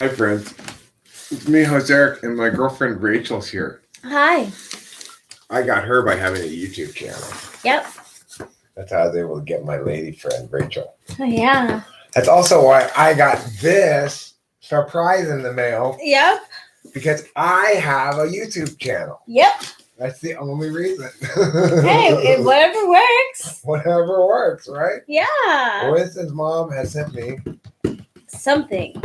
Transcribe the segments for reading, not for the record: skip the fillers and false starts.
Hi, friends. It's me, Jose, and my girlfriend Rachel's here. Hi. I got her by having a YouTube channel. Yep. That's how I was able to get my lady friend, Rachel. Oh, yeah. That's also why I got this surprise in the mail. Yep. Because I have a YouTube channel. Yep. That's the only reason. Hey, whatever works. Whatever works, right? Yeah. Winston's mom has sent me something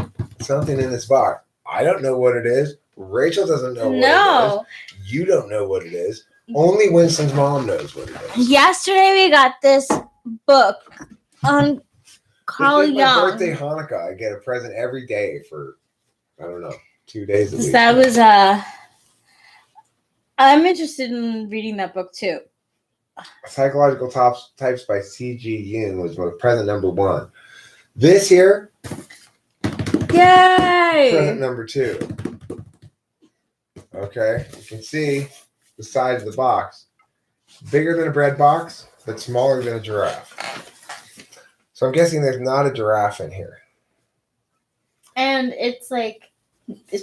in this box. I don't know what it is. Rachel doesn't know what it is. You don't know what it is. Only Winston's mom knows what it is. Yesterday we got this book on Carl Jung. My birthday, Hanukkah. I get a present every day for, I don't know, 2 days a week. That was I'm interested in reading that book too. Psychological Types by C.G. Jung was my present number 1. This here, yay! Present number 2. Okay, you can see the size of the box. Bigger than a bread box, but smaller than a giraffe. So I'm guessing there's not a giraffe in here. And it's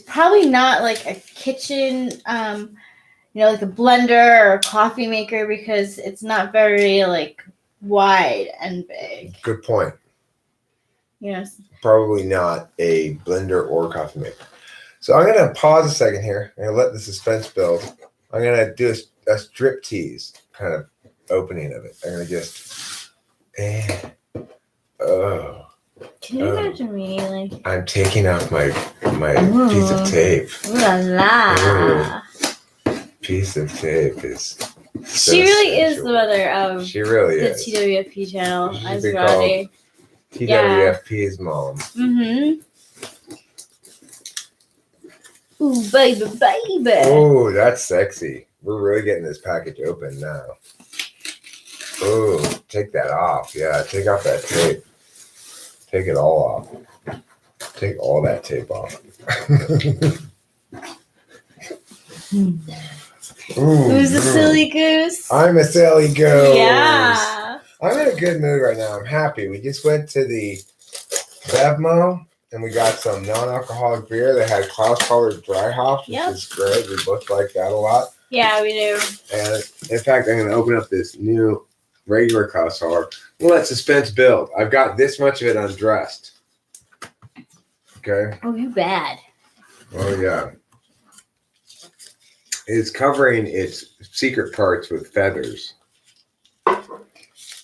probably not like a kitchen, like a blender or a coffee maker, because it's not very wide and big. Good point. Yes. Probably not a blender or coffee maker. So I'm going to pause a second here. I'm going to let the suspense build. I'm going to do a strip tease kind of opening of it. I'm going to just, Can you imagine me I'm taking off my piece of tape. Ooh la la. Ooh. Piece of tape is. So she really sensual. is the mother of she really the is. TWFP channel. She's been called TWFP's mom. Mm-hmm. Ooh, baby, baby. Oh, that's sexy. We're really getting this package open now. Oh, take that off. Yeah, take off that tape. Take it all off. Take all that tape off. Who's a silly goose? I'm a silly goose. Yeah. I'm in a good mood right now. I'm happy. We just went to the Bevmo and we got some non-alcoholic beer that had Klaus-colored dry hops, which is great. We both like that a lot. Yeah, we do. And in fact, I'm going to open up this new regular Klaus-color. We'll let suspense build. I've got this much of it undressed. Okay. Oh, you bad. Oh, yeah. It's covering its secret parts with feathers.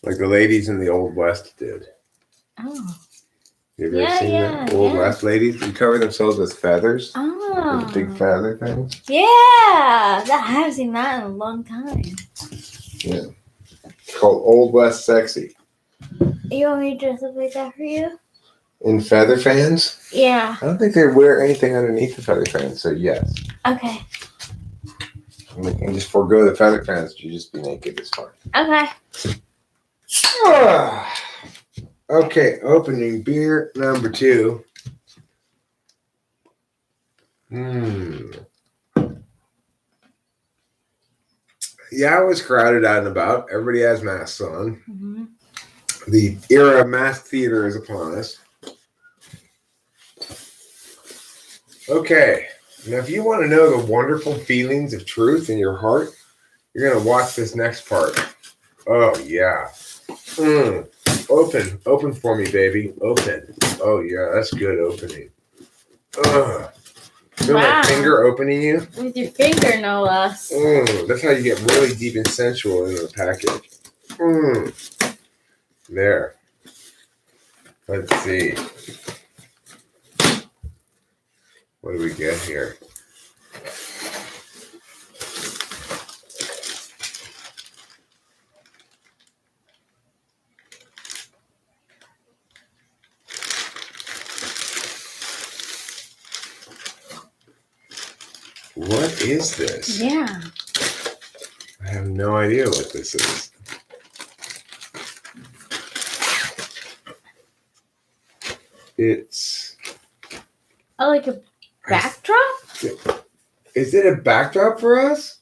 Like the ladies in the Old West did. Oh. You ever seen the Old West ladies? They cover themselves with feathers. Oh. With big feather things. Yeah. I haven't seen that in a long time. Yeah. It's called Old West Sexy. You want me to dress up like that for you? In feather fans? Yeah. I don't think they wear anything underneath the feather fans, so yes. Okay. You can just forego the feather fans. You just be naked. It's fine. Okay. Okay, opening beer number 2. Yeah, it was crowded out and about. Everybody has masks on. Mm-hmm. The era of mask theater is upon us. Okay, now if you want to know the wonderful feelings of truth in your heart, you're going to watch this next part. Oh, yeah. Open for me, baby. Open. Oh, yeah, that's good opening. Feel my finger opening you? With your finger, no less. That's how you get really deep and sensual into the package. There. Let's see. What do we get here? What is this? Yeah. I have no idea what this is. It's... Oh, like a backdrop? Is it a backdrop for us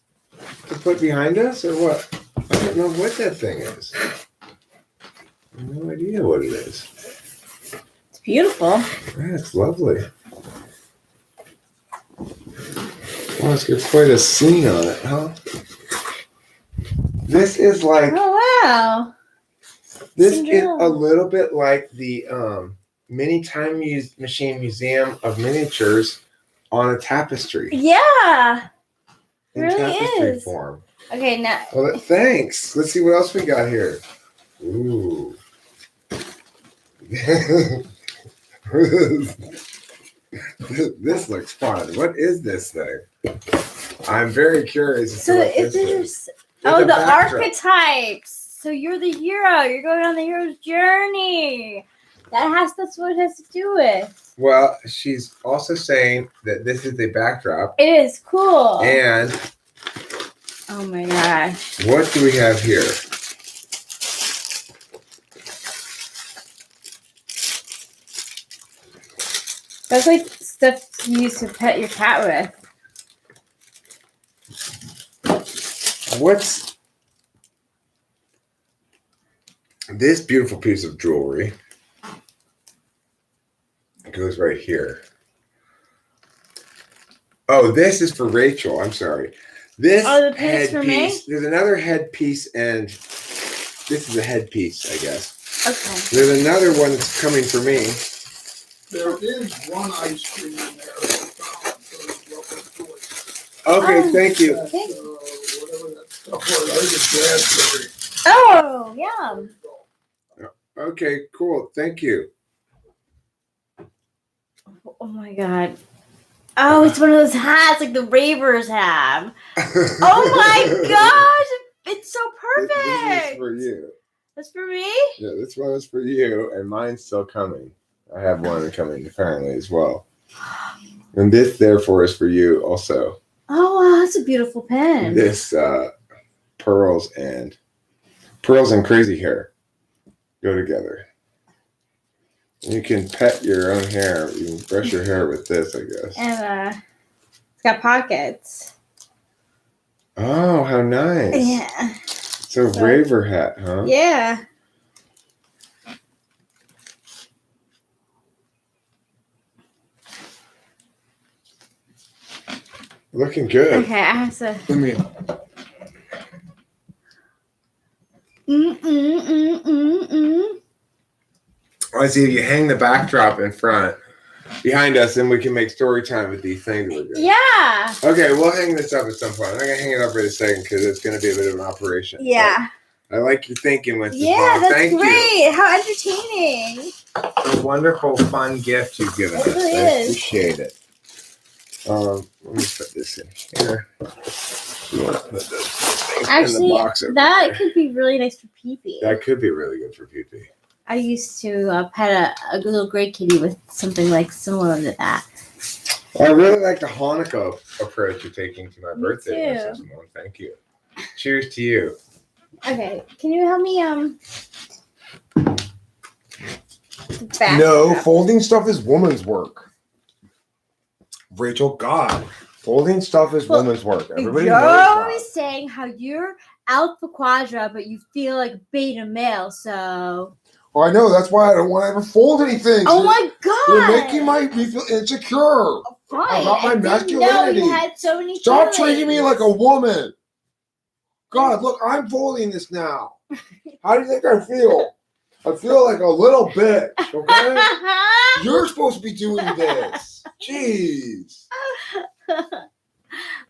to put behind us or what? I don't know what that thing is. I have no idea what it is. It's beautiful. Yeah, it's lovely. Let's get quite a scene on it, huh? This is like Oh wow! this Cinderella. is a little bit like the mini time machine museum of miniatures on a tapestry. Yeah, it In really tapestry is. form. Okay, now. Well, thanks. Let's see what else we got here. Ooh. This looks fun. What is this thing? I'm very curious. As to So what it's this is. the backdrop. archetypes. So you're the hero. You're going on the hero's journey. That's what it has to do with. Well, she's also saying that this is the backdrop. It is cool. And oh my gosh. what do we have here? That's like stuff you use to pet your cat with. What's this beautiful piece of jewelry? It goes right here. Oh, this is for Rachel. I'm sorry. This the pin for me? headpiece. There's another headpiece, and this is a headpiece, I guess. Okay. There's another one that's coming for me. There is one ice cream in there. Okay, thank you. Whatever that stuff was, I think it's raspberry. Oh, yum. Okay, cool. Thank you. Oh my god. Oh, it's one of those hats like the ravers have. Oh my gosh! It's so This is perfect. for you. That's for me? Yeah, this one is for you, and mine's still coming. I have one coming apparently as well. And this, therefore, is for you also. Oh wow, that's a beautiful pen. This pearls and crazy hair go together. You can pet your own hair. You can brush your hair with this, I guess. And it's got pockets. Oh, how nice. Yeah. So raver hat, huh? Yeah. Looking good. Okay, I have to. Let me. I see if you hang the backdrop in front behind us, then we can make story time with these things we're doing. Yeah. Okay, we'll hang this up at some point. I'm not gonna hang it up right a second because it's gonna be a bit of an operation. Yeah. But I like your thinking with this. Yeah, Mom. that's Thank great. you. How entertaining. A wonderful, fun gift you've given It us. really I is. appreciate it. Let me put this in here. You want to put this thing in the Actually, box over that there. could be really nice for Pee-Pee. That could be really good for Pee-Pee. I used to pet a little gray kitty with something like similar to that. I really like the Hanukkah approach you're taking to my Me birthday, too. Mrs. Moore. Thank you. Cheers to you. Okay, can you help me back No, up? folding stuff is woman's work. Rachel, God, folding stuff is Well, woman's work. Everybody You're knows always that. saying how you're alpha quadra, but you feel like beta male. So, Well, I know. That's why I don't want to ever fold anything. oh my god, You're making me feel insecure. fine. about my I didn't know masculinity. you had so many. Stop feelings. treating me like a woman. God, look, I'm folding this now. How do you think I feel? I feel like a little bitch, okay? You're supposed to be doing this. Jeez.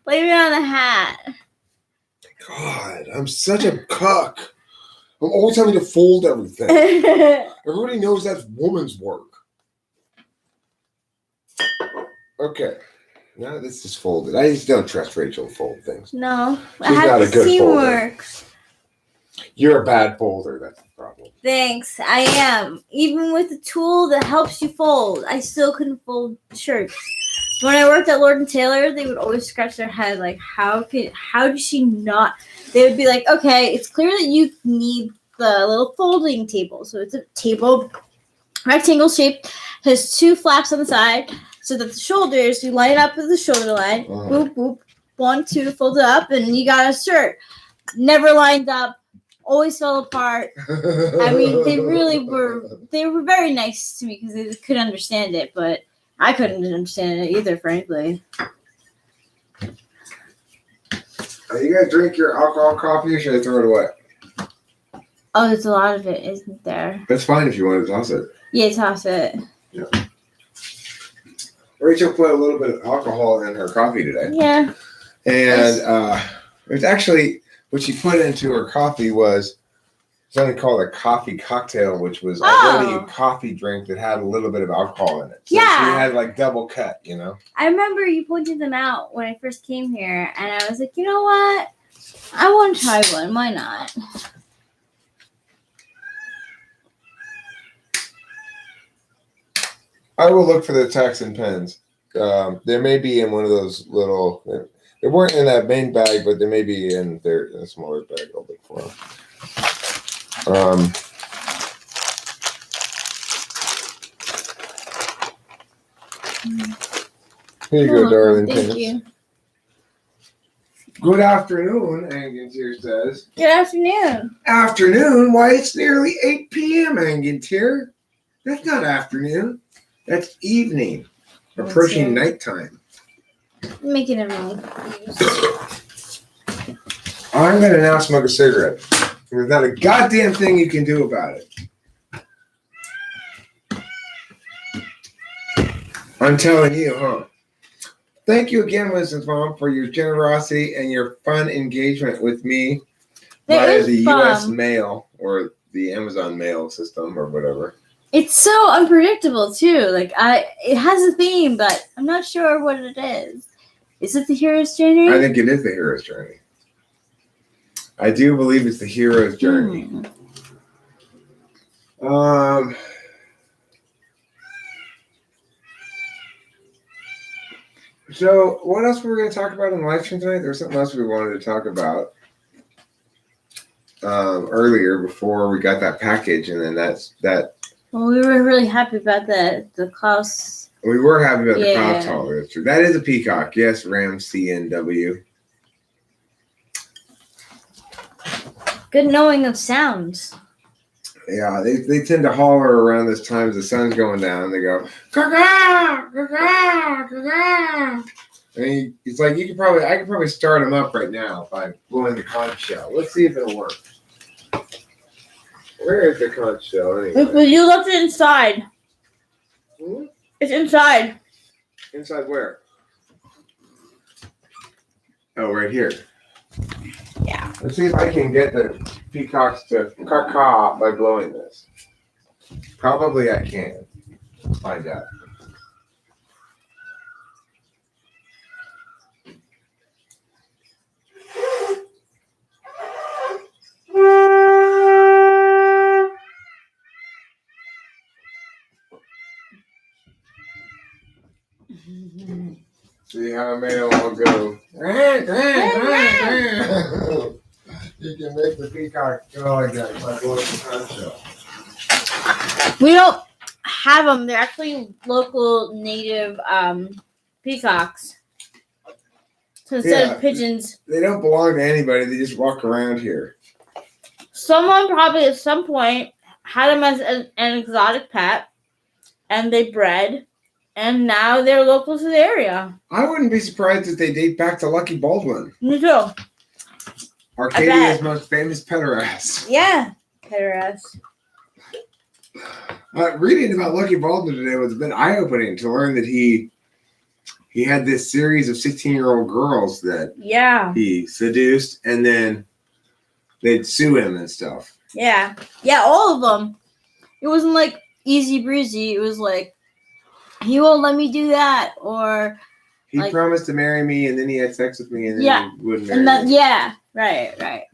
Blame it on the hat. God, I'm such a cuck. I'm always having to fold everything. Everybody knows that's woman's work. Okay. Now this is folded. I just don't trust Rachel to fold things. No, I She's have not a to good teamwork. You're a bad folder. That's the problem. Thanks, I am. Even with the tool that helps you fold, I still couldn't fold shirts. When I worked at Lord & Taylor, they would always scratch their head like, how does she not? They would be like, okay, it's clear that you need the little folding table. So it's a table, rectangle shape, has two flaps on the side, so that the shoulders, you line it up with the shoulder line, boop, boop, 1, 2, fold it up, and you got a shirt. Never lined up, always fell apart. I mean, they were very nice to me because they couldn't understand it, but I couldn't understand it either, frankly. Are you gonna drink your alcohol coffee or should I throw it away? Oh, there's a lot of it, isn't there? That's fine if you want to toss it. Yeah, toss it. Yeah. Rachel put a little bit of alcohol in her coffee today. Yeah. And it's actually what she put into her coffee was something called a coffee cocktail, which was already a coffee drink that had a little bit of alcohol in it. So Yeah. she had like double cut, you know? I remember you pointed them out when I first came here, and I was like, you know what? I want to try one. Why not? I will look for the Texan pens. There may be in one of those little. They weren't in that main bag, but they may be in a smaller bag. I'll look for them. Here you go, darling. Thank you. Good afternoon, Angantier says. Good afternoon. Afternoon? Why, it's nearly 8 p.m., Angantier. That's not afternoon. That's evening. Approaching nighttime. I'm making everyone confused. I'm going to now smoke a cigarette. There's not a goddamn thing you can do about it. I'm telling you, huh? Thank you again, Winston's mom, for your generosity and your fun engagement with me via the U.S. mail or the Amazon mail system or whatever. It's so unpredictable too. Like it has a theme, but I'm not sure what it is. Is it the hero's journey? I think it is the hero's journey. I do believe it's the hero's journey. So what else were we going to talk about in the live stream tonight? There was something else we wanted to talk about earlier before we got that package, and then that. Well, we were really happy about the Klaus. We were happy about the Klaus collar. That's true. That is a peacock. Yes, Ram CNW. Good knowing of sounds. Yeah, they tend to holler around this time as the sun's going down. They go, caw-caw, caw-caw, caw-caw. And it's like I could probably start them up right now by blowing the conch shell. Let's see if it'll work. Where is the conch shell anyway? But you left it inside. Hmm? It's inside. Inside where? Oh, right here. Yeah. Let's see if I can get the peacocks to caw-caw by blowing this. Probably I can. Let's find out. See how I made them all go. You can make the peacock go like that by blowing the conch shell. We don't have them. They're actually local native peacocks. So instead of pigeons. They don't belong to anybody. They just walk around here. Someone probably at some point had them as an exotic pet, and they bred, and now they're local to the area. I wouldn't be surprised if they date back to Lucky Baldwin. Me too. Arcadia's most famous pederast. Yeah, pederast. Reading about Lucky Baldwin today was a bit eye-opening to learn that he had this series of 16-year-old girls that he seduced, and then they'd sue him and stuff. Yeah, all of them. It wasn't like easy breezy. It was like, he won't let me do that, or he like, promised to marry me, and then he had sex with me, and then he wouldn't marry me. Yeah, right.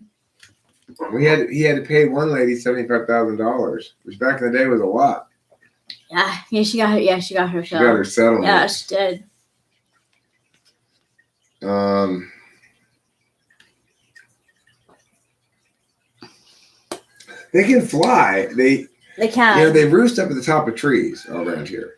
He had to pay one lady $75,000, which back in the day was a lot. Yeah, she got her. Yeah, she got her. She got her settlement. Yeah, she did. They can fly. They can. They roost up at the top of trees all around here.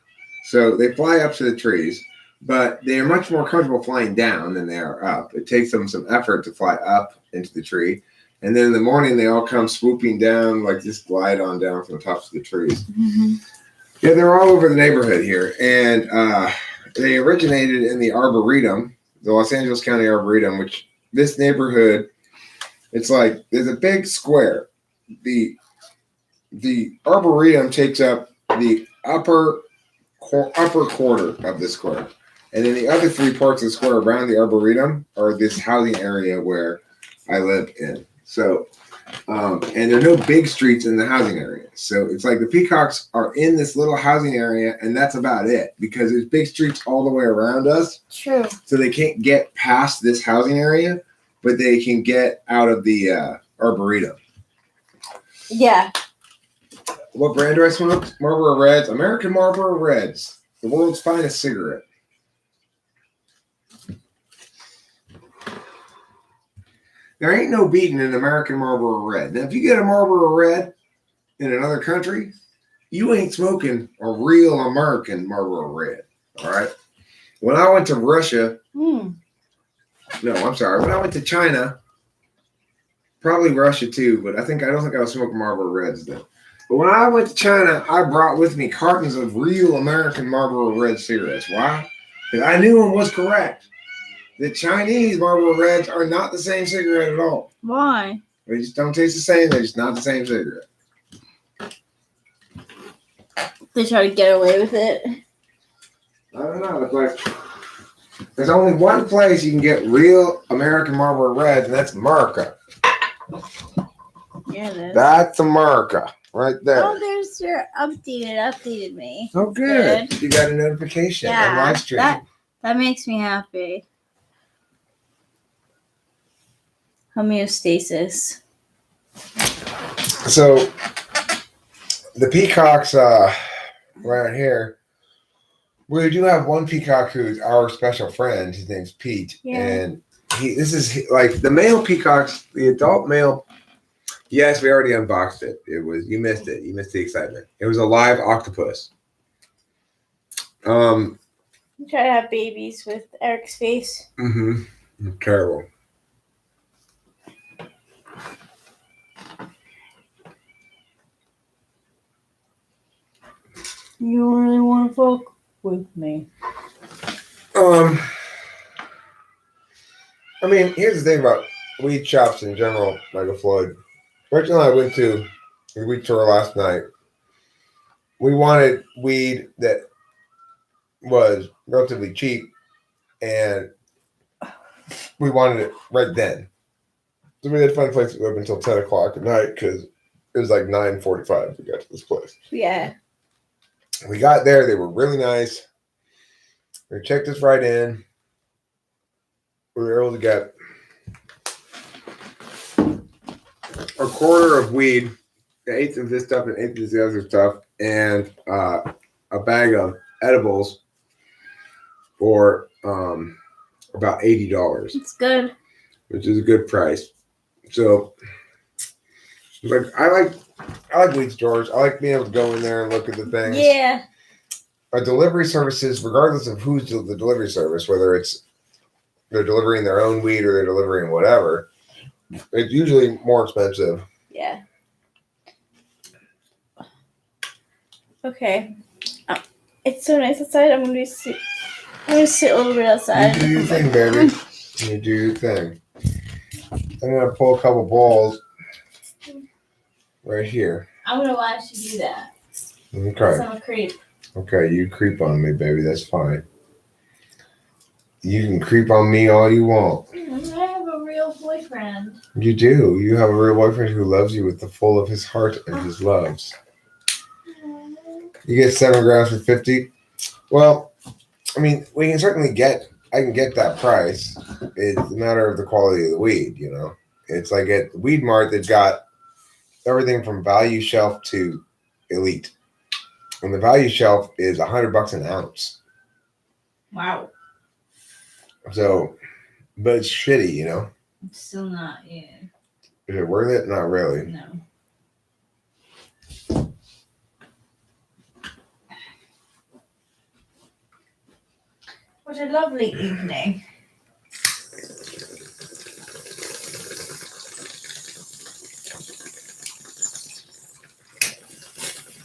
So they fly up to the trees, but they are much more comfortable flying down than they are up. It takes them some effort to fly up into the tree. And then in the morning, they all come swooping down, like just glide on down from the tops of the trees. Mm-hmm. Yeah, they're all over the neighborhood here. And they originated in the Arboretum, the Los Angeles County Arboretum, which this neighborhood, it's like there's a big square. The arboretum takes up the upper quarter of the square, and then the other three parts of the square around the arboretum are this housing area where I live in. So, and there are no big streets in the housing area. So it's like the peacocks are in this little housing area, and that's about it because there's big streets all the way around us. True. So they can't get past this housing area, but they can get out of the arboretum. Yeah. What brand do I smoke? Marlboro Reds. American Marlboro Reds. The world's finest cigarette. There ain't no beating an American Marlboro Red. Now, if you get a Marlboro Red in another country, you ain't smoking a real American Marlboro Red. All right? When I went to Russia, no, I'm sorry. When I went to China, probably Russia too, but I don't think I was smoking Marlboro Reds then. But when I went to China, I brought with me cartons of real American Marlboro Red cigarettes. Why? Because I knew one was correct. The Chinese Marlboro Reds are not the same cigarette at all. Why? They just don't taste the same. They're just not the same cigarette. They try to get away with it. I don't know. It's like there's only one place you can get real American Marlboro Reds, and that's America. Yeah, it is. That's America right there. Oh, there's your updated me. Oh, good. You got a notification on live stream. That makes me happy. Homeostasis. So the peacocks around here, we do have one peacock who's our special friend. His name's Pete, and this is like the male peacocks, the adult male. Yes, we already unboxed it. You missed it. You missed the excitement. It was a live octopus. You try to have babies with Eric's face. Terrible. You really want to fuck with me? I mean, here's the thing about weed shops in general, Michael Floyd. Rachel and I went to a weed tour last night. We wanted weed that was relatively cheap, and we wanted it right then. So we had to find a place to open until 10 o'clock at night because it was like 9:45 to get to this place. Yeah. We got there. They were really nice. They checked us right in. We were able to get a quarter of weed, an eighth of this stuff, and an eighth of the other stuff, and a bag of edibles for about $80. It's good. Which is a good price. So, like, I like weed stores. I like being able to go in there and look at the things. Yeah. Delivery services, regardless of who's the delivery service, whether it's they're delivering their own weed or they're delivering whatever, it's usually more expensive. Yeah. Okay. It's so nice outside. I'm gonna sit a little bit outside. You do your thing, baby. You do your thing. I'm gonna pull a couple balls right here. I'm gonna watch you do that. Okay. I'm a creep. Okay, you creep on me, baby. That's fine. You can creep on me all you want. I have a real boyfriend. You do. You have a real boyfriend who loves you with the full of his heart and his loves. You get 7 grams for $50. Well, I mean, we can certainly I can get that price. It's a matter of the quality of the weed, you know. It's like at the Weed Mart, they've got everything from value shelf to elite. And the value shelf is $100 an ounce. Wow. So, but it's shitty, you know. It's still not, yeah. Is it worth it? Not really. No. What a lovely evening.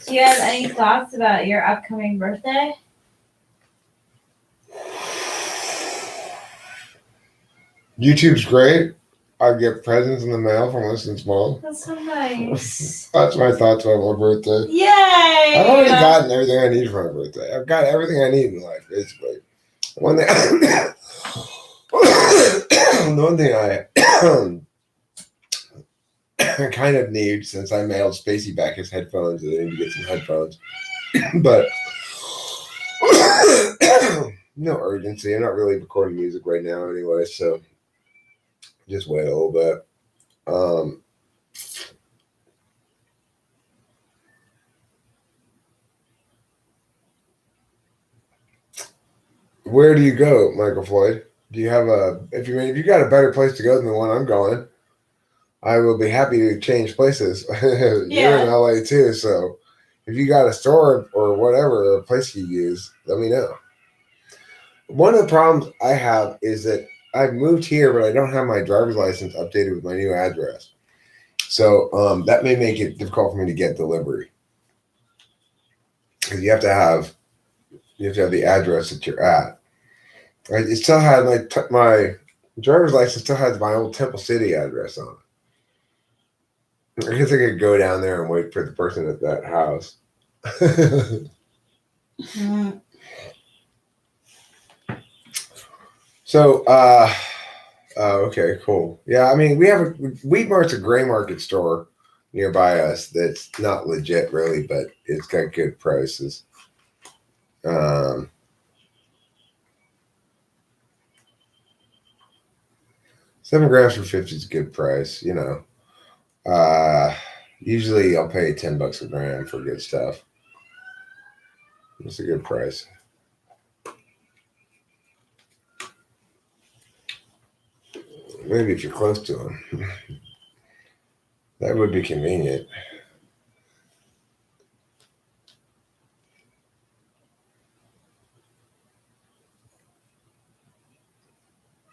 Do you have any thoughts about your upcoming birthday? YouTube's great. I get presents in the mail from Winston's mom. That's so nice. That's my thoughts on my birthday. Yay! I've already gotten everything I need for my birthday. I've got everything I need in life, basically. One thing, the one thing I kind of need, since I mailed Spacey back his headphones, and I need to get some headphones. But no urgency. I'm not really recording music right now anyway, so just wait a little bit. Where do you go, Michael Floyd? Do you have if you got a better place to go than the one I'm going, I will be happy to change places. You're in LA too, so if you got a store or whatever, or a place you use, let me know. One of the problems I have is that I've moved here, but I don't have my driver's license updated with my new address. So that may make it difficult for me to get delivery. Because you have to have the address that you're at. It still had my driver's license still has my old Temple City address on it. I guess I could go down there and wait for the person at that house. So, okay, cool. Yeah, I mean, we have Wheat Mart's a gray market store nearby us that's not legit, really, but it's got good prices. 7 grams for 50 is a good price, you know. Usually I'll pay $10 a gram for good stuff. It's a good price. Maybe if you're close to them. That would be convenient.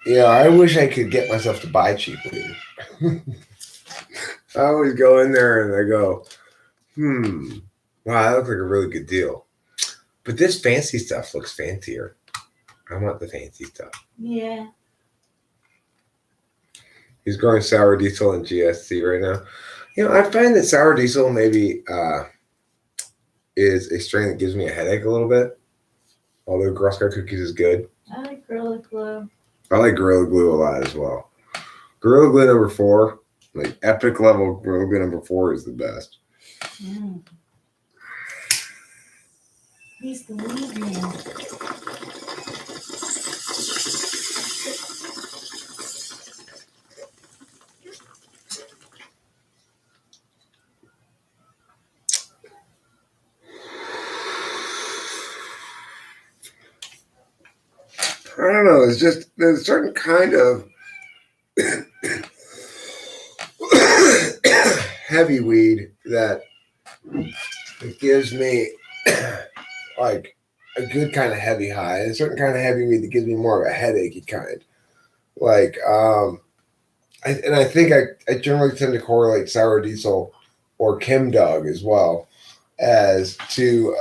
Yeah, I wish I could get myself to buy cheap weed. I always go in there and I go, wow, that looks like a really good deal. But this fancy stuff looks fancier. I want the fancy stuff. Yeah. He's growing sour diesel and GSC right now. You know, I find that sour diesel maybe is a strain that gives me a headache a little bit. Although Girl Scout cookies is good. I like Gorilla Glue. I like Gorilla Glue a lot as well. Gorilla Glue number 4, like epic level Gorilla Glue number 4 is the best. He's the weed man. I don't know. It's just there's a certain kind of heavy weed that gives me like a good kind of heavy high, and a certain kind of heavy weed that gives me more of a headachy kind. Like, I think I generally tend to correlate sour diesel or Chem Dog as well as two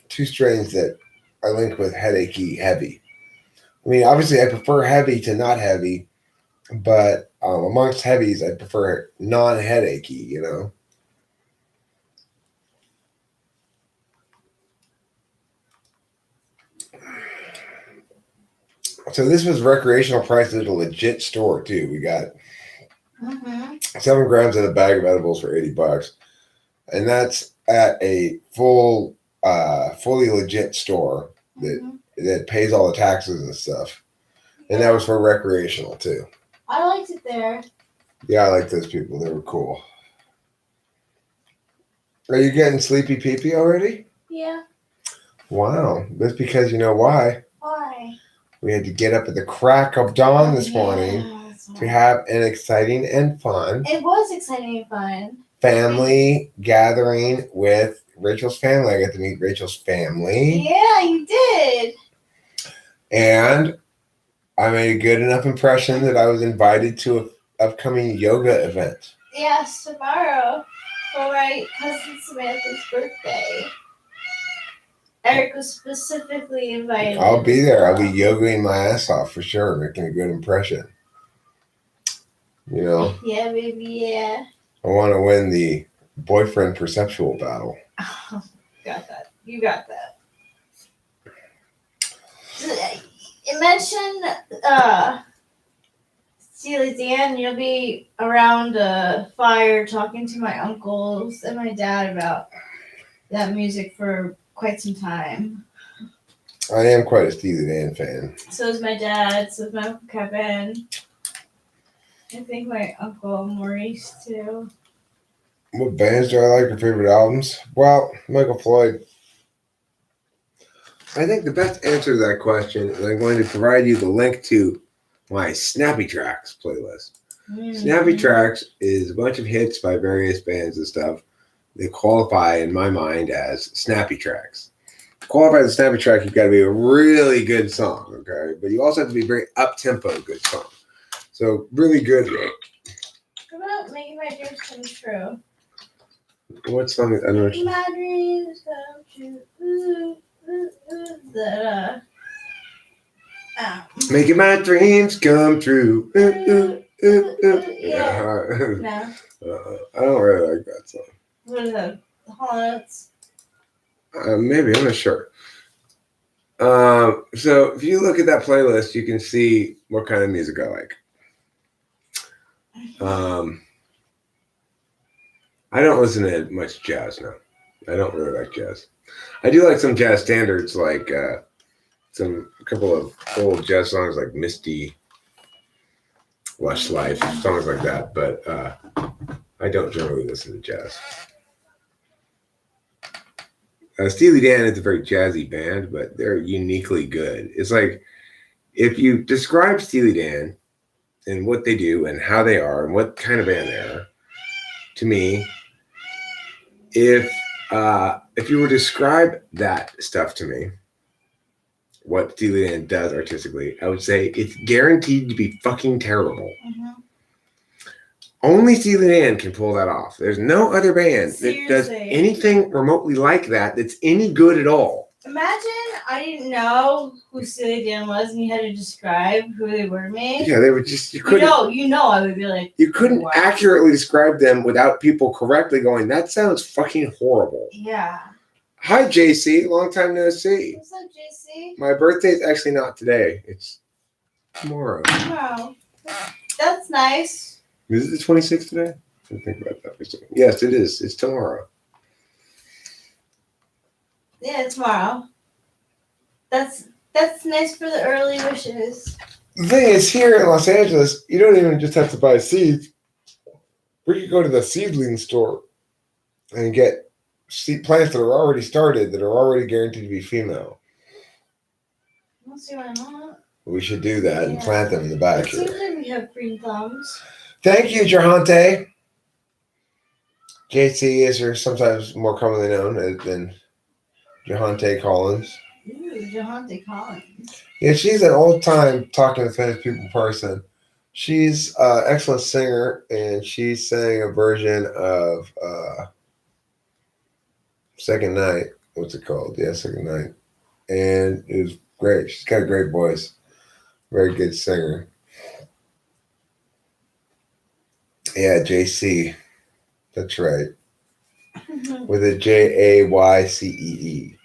strains that are linked with headachy heavy. I mean, obviously, I prefer heavy to not heavy, but amongst heavies, I prefer non-headachy, you know? So this was recreational price at a legit store, too. We got 7 grams in a bag of edibles for $80. And that's at a fully legit store that pays all the taxes and stuff. And that was for recreational too. I liked it there. Yeah, I like those people. They were cool. Are you getting sleepy peepee already? Yeah. Wow. That's because you know why? Why? We had to get up at the crack of dawn this morning to have an exciting and fun. It was exciting and fun. Family gathering with Rachel's family. I got to meet Rachel's family. Yeah, you did. And I made a good enough impression that I was invited to an upcoming yoga event. Yes, tomorrow for my cousin Samantha's birthday. Eric was specifically invited. I'll be there. I'll be yogaing my ass off for sure, making a good impression. You know, Yeah, baby, yeah. I want to win the boyfriend perceptual battle. Oh, got that. You got that. You mentioned Steely Dan. You'll be around a fire talking to my uncles and my dad about that music for quite some time. I am quite a Steely Dan fan. So is my dad. So is my uncle Kevin. I think my uncle Maurice too. What bands do I like or favorite albums? Well, Michael Floyd. I think the best answer to that question is I'm going to provide you the link to my Snappy Tracks playlist. Snappy Tracks is a bunch of hits by various bands and stuff. They qualify, in my mind, as Snappy Tracks. To qualify as a Snappy Track, you've got to be a really good song, okay? But you also have to be a very up-tempo good song. So, really good. What about Making My Dreams Come True? What song is I don't know. Making my dreams come true. Ooh, ooh, ooh. That, Making my dreams come true. Yeah. Yeah. No. I don't really like that song. What is that? The Hollow Notes? Maybe, I'm not sure. So if you look at that playlist, you can see what kind of music I like. I don't listen to much jazz now. I don't really like jazz. I do like some jazz standards, like a couple of old jazz songs like Misty, Lush Life, songs like that. But I don't generally listen to jazz. Steely Dan is a very jazzy band, but they're uniquely good. It's like if you describe Steely Dan and what they do and how they are and what kind of band they are, to me, if you were to describe that stuff to me, what Steely Dan does artistically, I would say it's guaranteed to be fucking terrible. Mm-hmm. Only Steely Dan can pull that off. There's no other band that does Seriously. anything remotely like that that's any good at all. Imagine I didn't know who Steely Dan was and you had to describe who they were to me. Yeah, they were just you couldn't I would be like, you couldn't wow. accurately describe them without people correctly going, that sounds fucking horrible. Yeah. Hi JC, long time no see. What's up, JC? My birthday's actually not today. It's tomorrow. Wow. That's nice. Is it the 26th today? I think about that for a second. Yes, it is. It's tomorrow. Yeah, tomorrow. That's nice for the early wishes. The thing is, here in Los Angeles, you don't even just have to buy seeds. We could go to the seedling store and get seed plants that are already started, that are already guaranteed to be female. I'll see why not. We should do that and plant them in the back It here. seems like we have green thumbs. Thank you, Jahante. JC is her sometimes more commonly known than Jahante Collins. Ooh, Jahante Collins. Yeah, she's an old-time talking to famous people person. She's an excellent singer, and she sang a version of Second Night. What's it called? Yeah, Second Night. And it was great. She's got a great voice. Very good singer. Yeah, JC. That's right. With a Jaycee.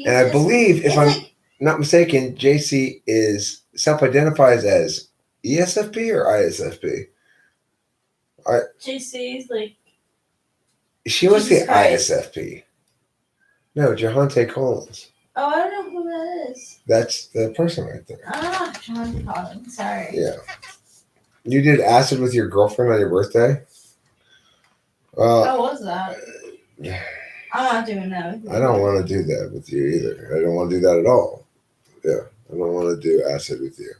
And I believe, if I'm not mistaken, JC self-identifies as ESFP or ISFP. JC is like. She must be Jesus Christ. ISFP. No, Jahante Collins. Oh, I don't know who that is. That's the person right there. Ah, Jahante Collins. Sorry. Yeah. You did acid with your girlfriend on your birthday? How was that? I'm not doing that with you. I don't want to do that with you either. I don't want to do that at all. Yeah. I don't want to do acid with you.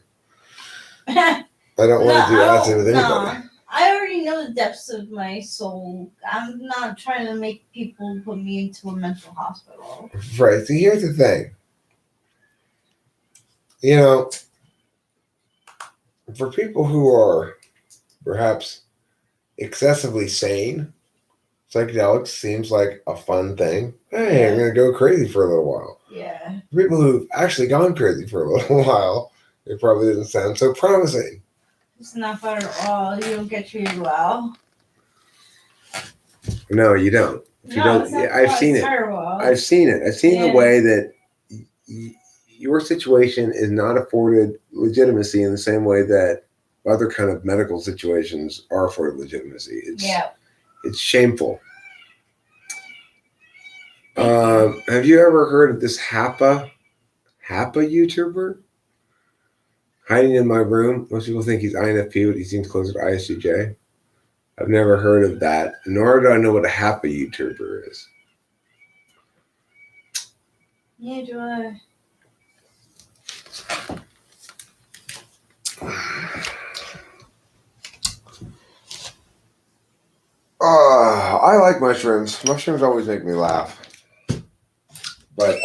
I don't want to do acid with anybody. No. I already know the depths of my soul. I'm not trying to make people put me into a mental hospital. Right. So here's the thing. You know, for people who are perhaps excessively sane, psychedelics seems like a fun thing. Hey, I'm going to go crazy for a little while. Yeah. For people who've actually gone crazy for a little while, it probably doesn't sound so promising. It's not fun at all. You don't get treated well. No, you don't. If you No, don't, it's not yeah, I've fun. seen It's it. terrible. I've seen it. I've seen the Yeah. way that your situation is not afforded legitimacy in the same way that other kind of medical situations are afforded legitimacy. It's shameful. Have you ever heard of this Happa YouTuber? Hiding in my room. Most people think he's INFP, but he seems closer to ISTJ. I've never heard of that, nor do I know what a Happa YouTuber is. Yeah, do I? I like mushrooms. Mushrooms always make me laugh. But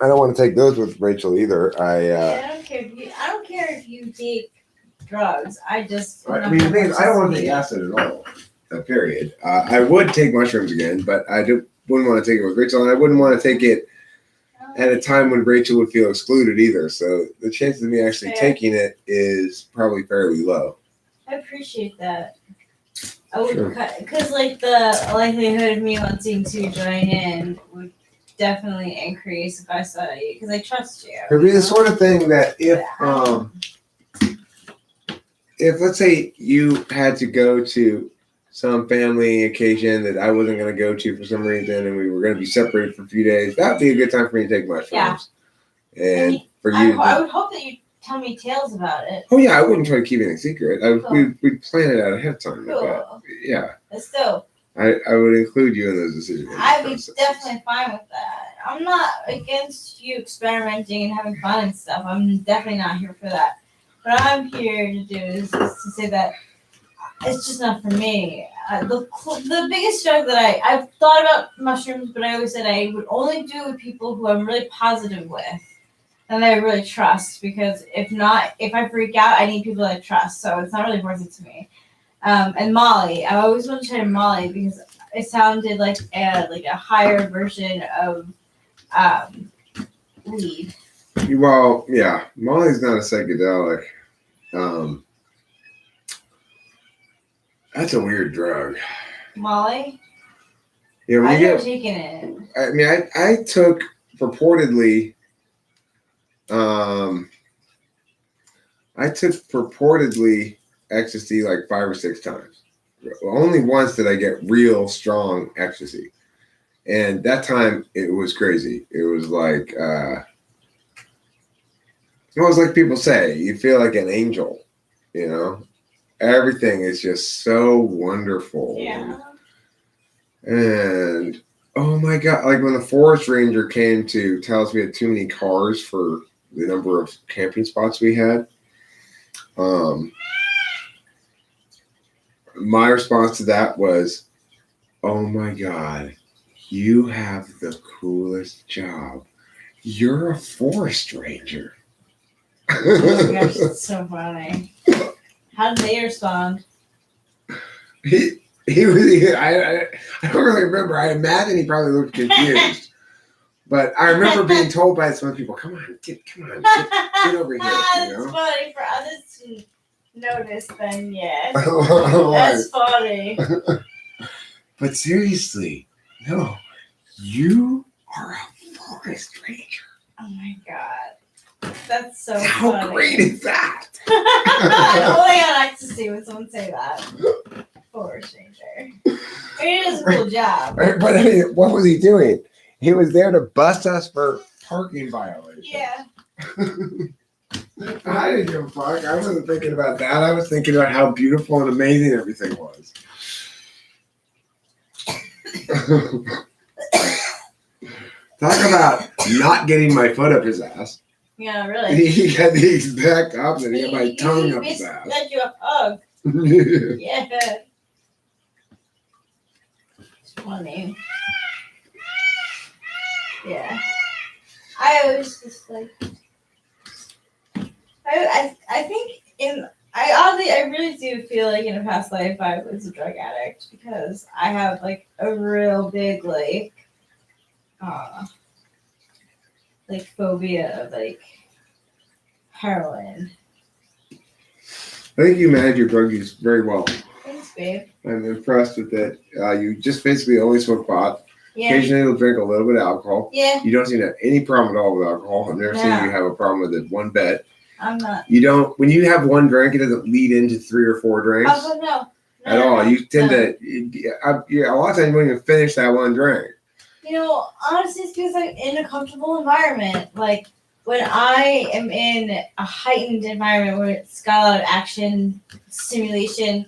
I don't want to take those with Rachel either. I don't care if you. I don't care if you take drugs. I just. I mean, the thing is, I don't want to take acid at all. Period. I would take mushrooms again, but wouldn't want to take it with Rachel, and I wouldn't want to take it at a time when Rachel would feel excluded either. So the chances of me actually taking it is probably fairly low. I appreciate that. I would because like the likelihood of me wanting to join in would definitely increase if I saw you because I trust you. It'd be the sort of thing that if let's say you had to go to some family occasion that I wasn't going to go to for some reason, and we were going to be separated for a few days, that'd be a good time for me to take mushrooms. Yeah. And for you, I would hope that you tell me tales about it. Oh yeah, I wouldn't try to keep anything secret. We'd plan it out ahead of time. Cool. Yeah. That's dope. I would include you in those decisions. I'd be definitely fine with that. I'm not against you experimenting and having fun and stuff. I'm definitely not here for that. What I'm here to do is to say that it's just not for me. The biggest drug that I've thought about mushrooms, but I always said I would only do with people who I'm really positive with and I really trust, because if I freak out, I need people that I trust. So it's not really worth it to me. And Molly, I always want to try Molly because it sounded like a higher version of weed. Well, yeah, Molly's not a psychedelic. That's a weird drug. Molly? Yeah, I've never taken it. I mean, I took purportedly. I took purportedly ecstasy like 5 or 6 times. Only once did I get real strong ecstasy, and that time it was crazy. It was like, it was like people say, you feel like an angel. You know, everything is just so wonderful. Yeah. And oh my God, like when the forest ranger came to tell us we had too many cars for the number of camping spots we had. My response to that was, oh my God, you have the coolest job. You're a forest ranger. Oh my gosh, that's so funny. How did they respond? He was, I don't really remember. I imagine he probably looked confused. But I remember being told by some people, come on, get over here. That's funny for others to notice, then yeah. That's funny. But seriously, no, you are a forest ranger. Oh my God. That's so How funny. great is that? Only on ecstasy would someone say that. Forest ranger. I mean, it is a cool job. But I mean, what was he doing? He was there to bust us for parking violations. Yeah. I didn't give a fuck. I wasn't thinking about that. I was thinking about how beautiful and amazing everything was. Talk about not getting my foot up his ass. Yeah, really. He got the exact opposite. He got my tongue up his ass. He let you a hug. Yeah. It's funny. Yeah. I always just like. I think I really do feel like in a past life I was a drug addict because I have like a real big like phobia of like heroin. I think you manage your drug use very well. Thanks, babe. I'm impressed with it. You just basically only smoke pot. Yeah. Occasionally you'll drink a little bit of alcohol. Yeah. You don't seem to have any problem at all with alcohol. I've never seen you have a problem with it one bit. I'm not. You don't, when you have one drink, it doesn't lead into 3 or 4 drinks. Oh, no. At all. You tend to, a lot of times you won't even finish that one drink. Honestly, it's because I'm in a comfortable environment. Like, when I am in a heightened environment where it's got a lot of action, stimulation,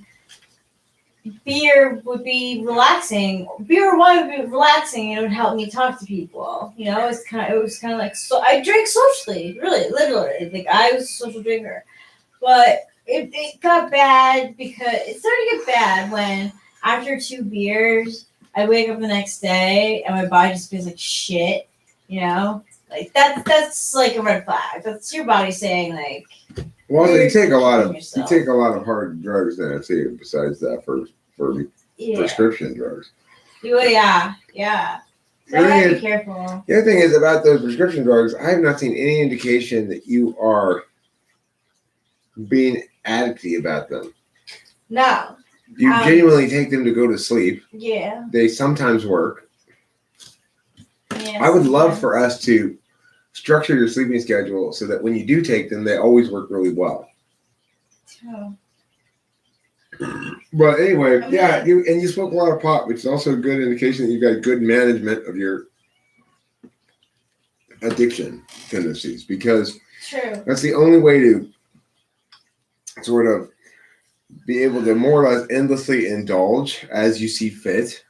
beer would be relaxing. Beer or wine would be relaxing, and it would help me talk to people. It was kind of like, so I drank socially, really, literally. Like, I was a social drinker. But it got bad because it started to get bad when after 2 beers, I wake up the next day and my body just feels like shit. Like that's like a red flag. That's your body saying like. Well, you take a lot of hard drugs now too. Besides that, for prescription drugs. Yeah. So I have to be careful. The other thing is about those prescription drugs. I have not seen any indication that you are being addicty about them. No. You genuinely take them to go to sleep. Yeah. They sometimes work. Yes, I would love for us to structure your sleeping schedule so that when you do take them, they always work really well. Oh. But anyway, you smoke a lot of pot, which is also a good indication that you've got good management of your addiction tendencies, because that's the only way to sort of be able to more or less endlessly indulge as you see fit.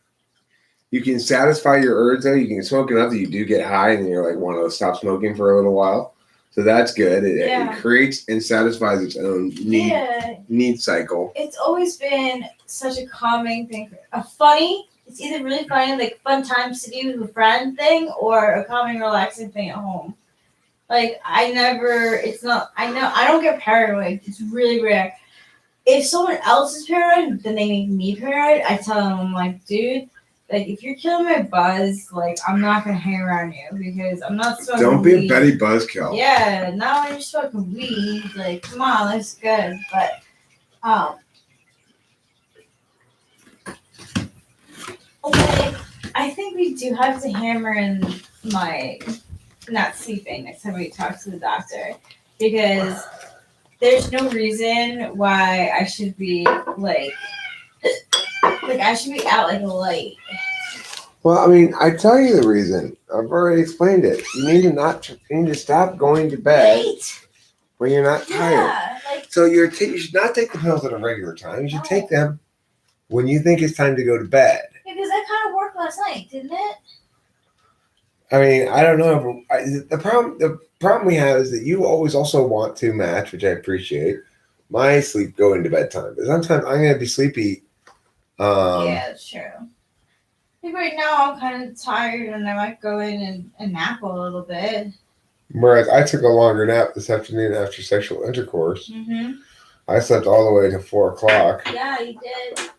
You can satisfy your urge though. You can smoke enough that you do get high and you're like want to stop smoking for a little while. So that's good. It creates and satisfies its own need cycle. It's always been such a calming thing. It's either really funny, like fun times to do with a friend thing, or a calming, relaxing thing at home. Like I don't get paranoid. It's really rare. If someone else is paranoid, then they make me paranoid. I tell them, I'm like, dude, like if you're killing my buzz, like I'm not gonna hang around you because I'm not smoking. Don't be weed. a Betty Buzzkill. Yeah, not when you're smoking weed. Like, come on, that's good. But okay, I think we do have to hammer in my not sleeping next time we talk to the doctor, because there's no reason why I should be like I should be out like a light. Well, I mean, I tell you the reason. I've already explained it. You need to stop going to bed when you're not tired. Yeah, so you should not take the pills at a regular time. You should take them when you think it's time to go to bed. Because that kind of worked last night, didn't it? I mean, I don't know. The problem we have is that you always also want to match, which I appreciate, my sleep going to bedtime. But sometimes I'm going to be sleepy. Yeah, that's true. Like right now, I'm kind of tired, and I might go in and nap a little bit. Whereas I took a longer nap this afternoon after sexual intercourse. Mm-hmm. I slept all the way to 4:00. Yeah, you did.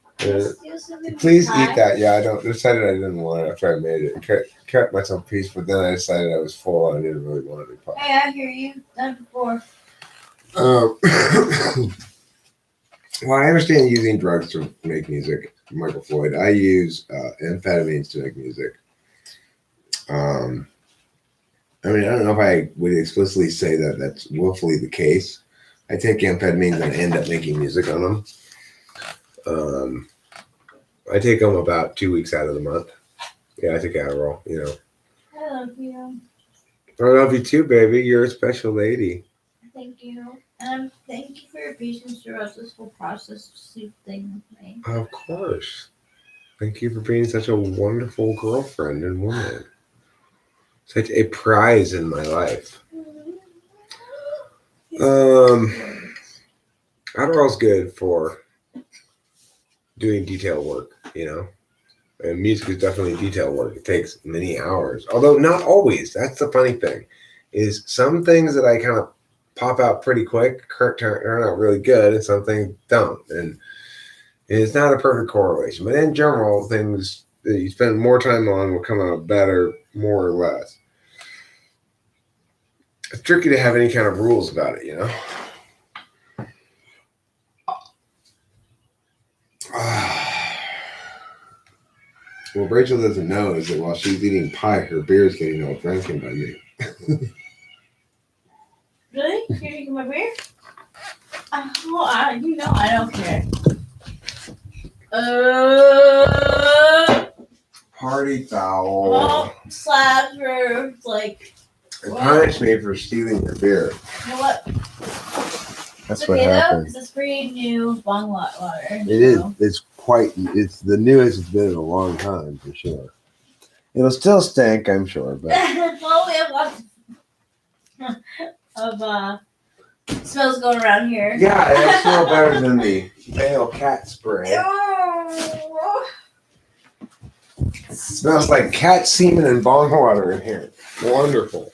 Please eat that. Yeah, I decided I didn't want it after I made it. Kept myself peace, but then I decided I was full and I didn't really want any pie. Hey, I hear you. Done before. Well, I understand using drugs to make music, Michael Floyd. I use amphetamines to make music. I mean, I don't know if I would explicitly say that that's willfully the case. I take amphetamines and I end up making music on them. I take them about 2 weeks out of the month. Yeah, I take Adderall, I love you. I love you too, baby. You're a special lady. Thank you. And thank you for your patience throughout this whole process of sleep thing with me. Of course. Thank you for being such a wonderful girlfriend and woman. Such a prize in my life. Adderall's good for doing detail work, and music is definitely detail work. It takes many hours, although not always. That's the funny thing, is some things that I kind of pop out pretty quick turn out really good, and some things don't, and it's not a perfect correlation. But in general, things that you spend more time on will come out better, more or less. It's tricky to have any kind of rules about it, What Rachel doesn't know is that while she's eating pie, her beer is getting all drunken by me. Really? You're drinking my beer? You know I don't care. Party foul. Well, slabs were like. And punish me for stealing your beer. You know what? That's It's what okay though, happened. because it's pretty new bong water. It is. It's quite. It's the newest it's been in a long time for sure. It'll still stink, I'm sure, but Well, we have lots of smells going around here. yeah, it smells better than the male cat spray. It smells like cat semen and bong water in here. Wonderful.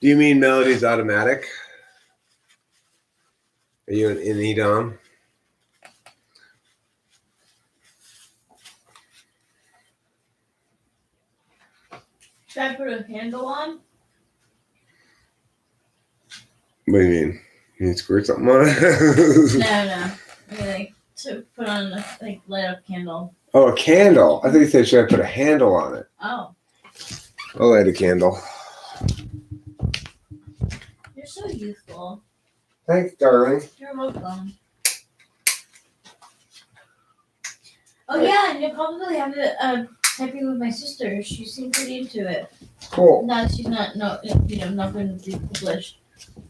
Do you mean Melody's automatic? Are you an EDOM? Should I put a handle on? What do you mean? You need to squirt something on it? No. I mean, like to put on a light up candle. Oh, a candle. I think you said should I put a handle on it? Oh, I'll light a candle. you're so youthful. Thanks, darling. You're welcome. Oh yeah, and you'll probably have it typing with my sister. She seemed pretty into it. Cool. Now she's not not going to be published.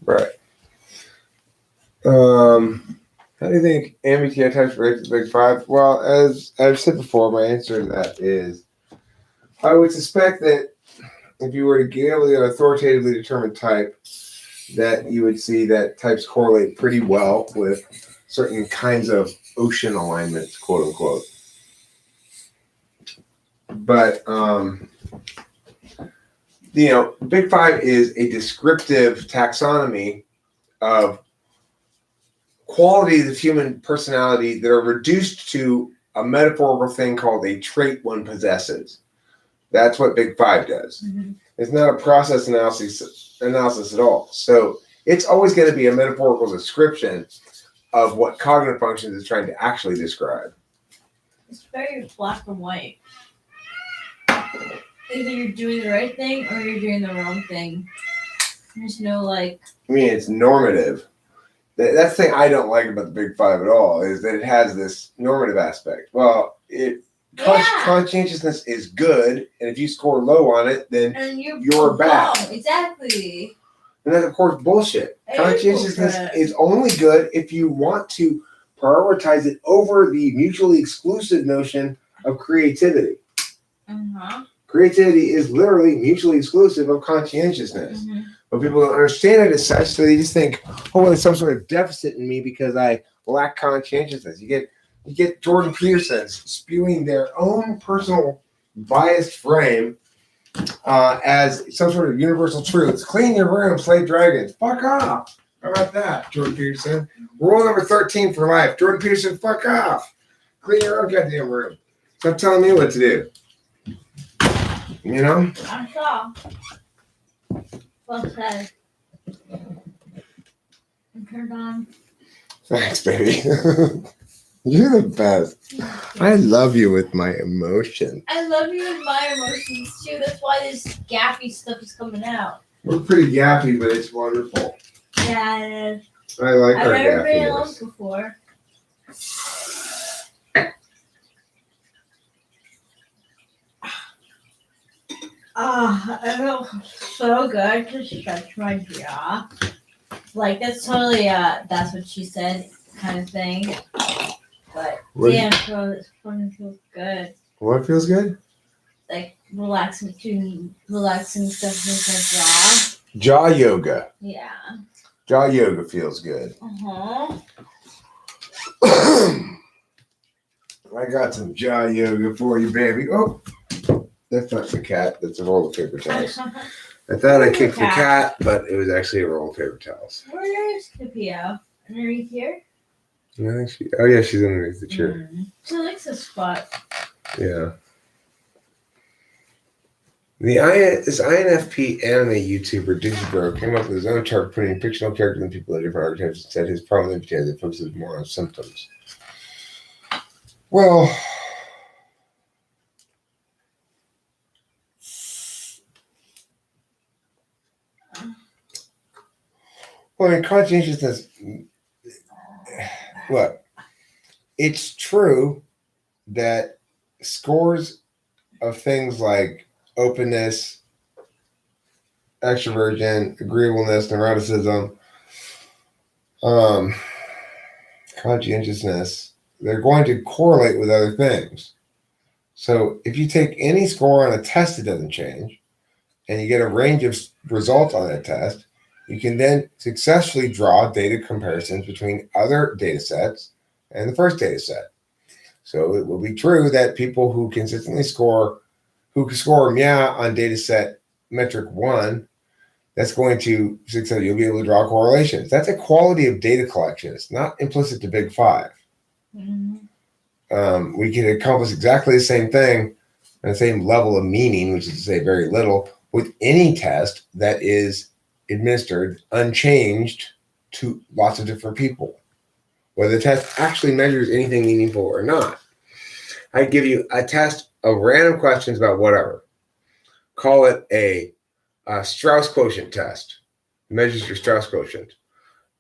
Right. How do you think MBTI types relate to the Big Five? Well, as I've said before, my answer to that is I would suspect that if you were to get able to authoritatively determine type, that you would see that types correlate pretty well with certain kinds of ocean alignments, quote unquote. But Big Five is a descriptive taxonomy of qualities of human personality that are reduced to a metaphorical thing called a trait one possesses. That's what Big Five does. Mm-hmm. It's not a process analysis at all. So it's always going to be a metaphorical description of what cognitive functions is trying to actually describe. It's very black and white. Either you're doing the right thing or you're doing the wrong thing. There's no I mean, it's normative. That's the thing I don't like about the Big Five at all, is that it has this normative aspect. Well, conscientiousness is good, and if you score low on it, then you're bad. Exactly. And that's, of course, bullshit. Conscientiousness is only good if you want to prioritize it over the mutually exclusive notion of creativity. Uh-huh. Creativity is literally mutually exclusive of conscientiousness. Mm-hmm. But people don't understand it as such, so they just think, oh, there's some sort of deficit in me because I lack conscientiousness. You get Jordan Peterson's spewing their own personal biased frame as some sort of universal truth. Clean your room, slay dragons. Fuck off. How about that, Jordan Peterson? Rule number 13 for life. Jordan Peterson, fuck off. Clean your own goddamn room. Stop telling me what to do. You know? I saw. Well said. And turned on. Thanks, baby. You're the best. I love you with my emotion. I love you with my emotions too. That's why this gappy stuff is coming out. We're pretty gappy, but it's wonderful. Yeah, it is. I like I've our never been alone gappiness. before. I feel so good to stretch my jaw. Like that's totally that's what she said kind of thing. But damn, this fucking feels good. What feels good? Like relaxing stuff in my jaw. Jaw yoga. Yeah. Jaw yoga feels good. Uh-huh. I got some jaw yoga for you, baby. Oh, that's not the cat. That's a roll of paper towels. I thought I kicked the cat, but it was actually a roll of paper towels. Where is Scipio? Underneath here? Yeah, she's underneath the chair. She likes this spot. Yeah. This INFP anime YouTuber Digibro came up with his own chart putting fictional characters and people in different archetypes and said his problem because it focuses more on symptoms. Well, conscientiousness, look, it's true that scores of things like openness, extroversion, agreeableness, neuroticism, conscientiousness, they're going to correlate with other things. So if you take any score on a test that doesn't change, and you get a range of results on that test, you can then successfully draw data comparisons between other data sets and the first data set. So it will be true that people who consistently score meow on data set metric 1, that's going to success. You'll be able to draw correlations. That's a quality of data collection. It's not implicit to Big Five. Mm-hmm. We can accomplish exactly the same thing and the same level of meaning, which is to say very little, with any test that is administered unchanged to lots of different people, whether the test actually measures anything meaningful or not. I give you a test of random questions about whatever. Call it a Strauss quotient test. It measures your Strauss quotient.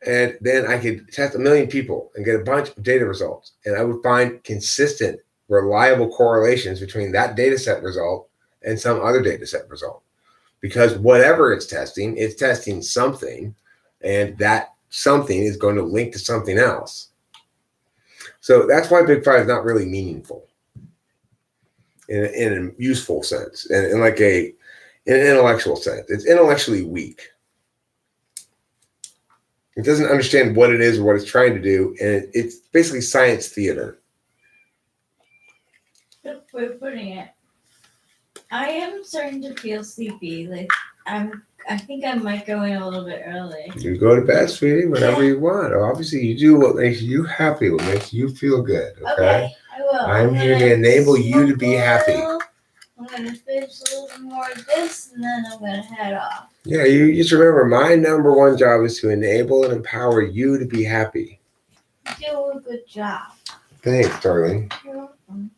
And then I could test 1 million people and get a bunch of data results. And I would find consistent, reliable correlations between that data set result and some other data set result. Because whatever it's testing something, and that something is going to link to something else. So that's why Big Five is not really meaningful in a useful sense, and in an intellectual sense. It's intellectually weak. It doesn't understand what it is or what it's trying to do, and it's basically science theater. Good way of putting it. I am starting to feel sleepy. Like I think I might go in a little bit early. You go to bed, sweetie, whenever you want. Obviously, you do what makes you happy, what makes you feel good. Okay, I will. I'm here to enable you to be happy. I'm gonna finish a little bit more of this, and then I'm gonna head off. Yeah, you just remember my number one job is to enable and empower you to be happy. You do a good job. Thanks, darling. You're welcome.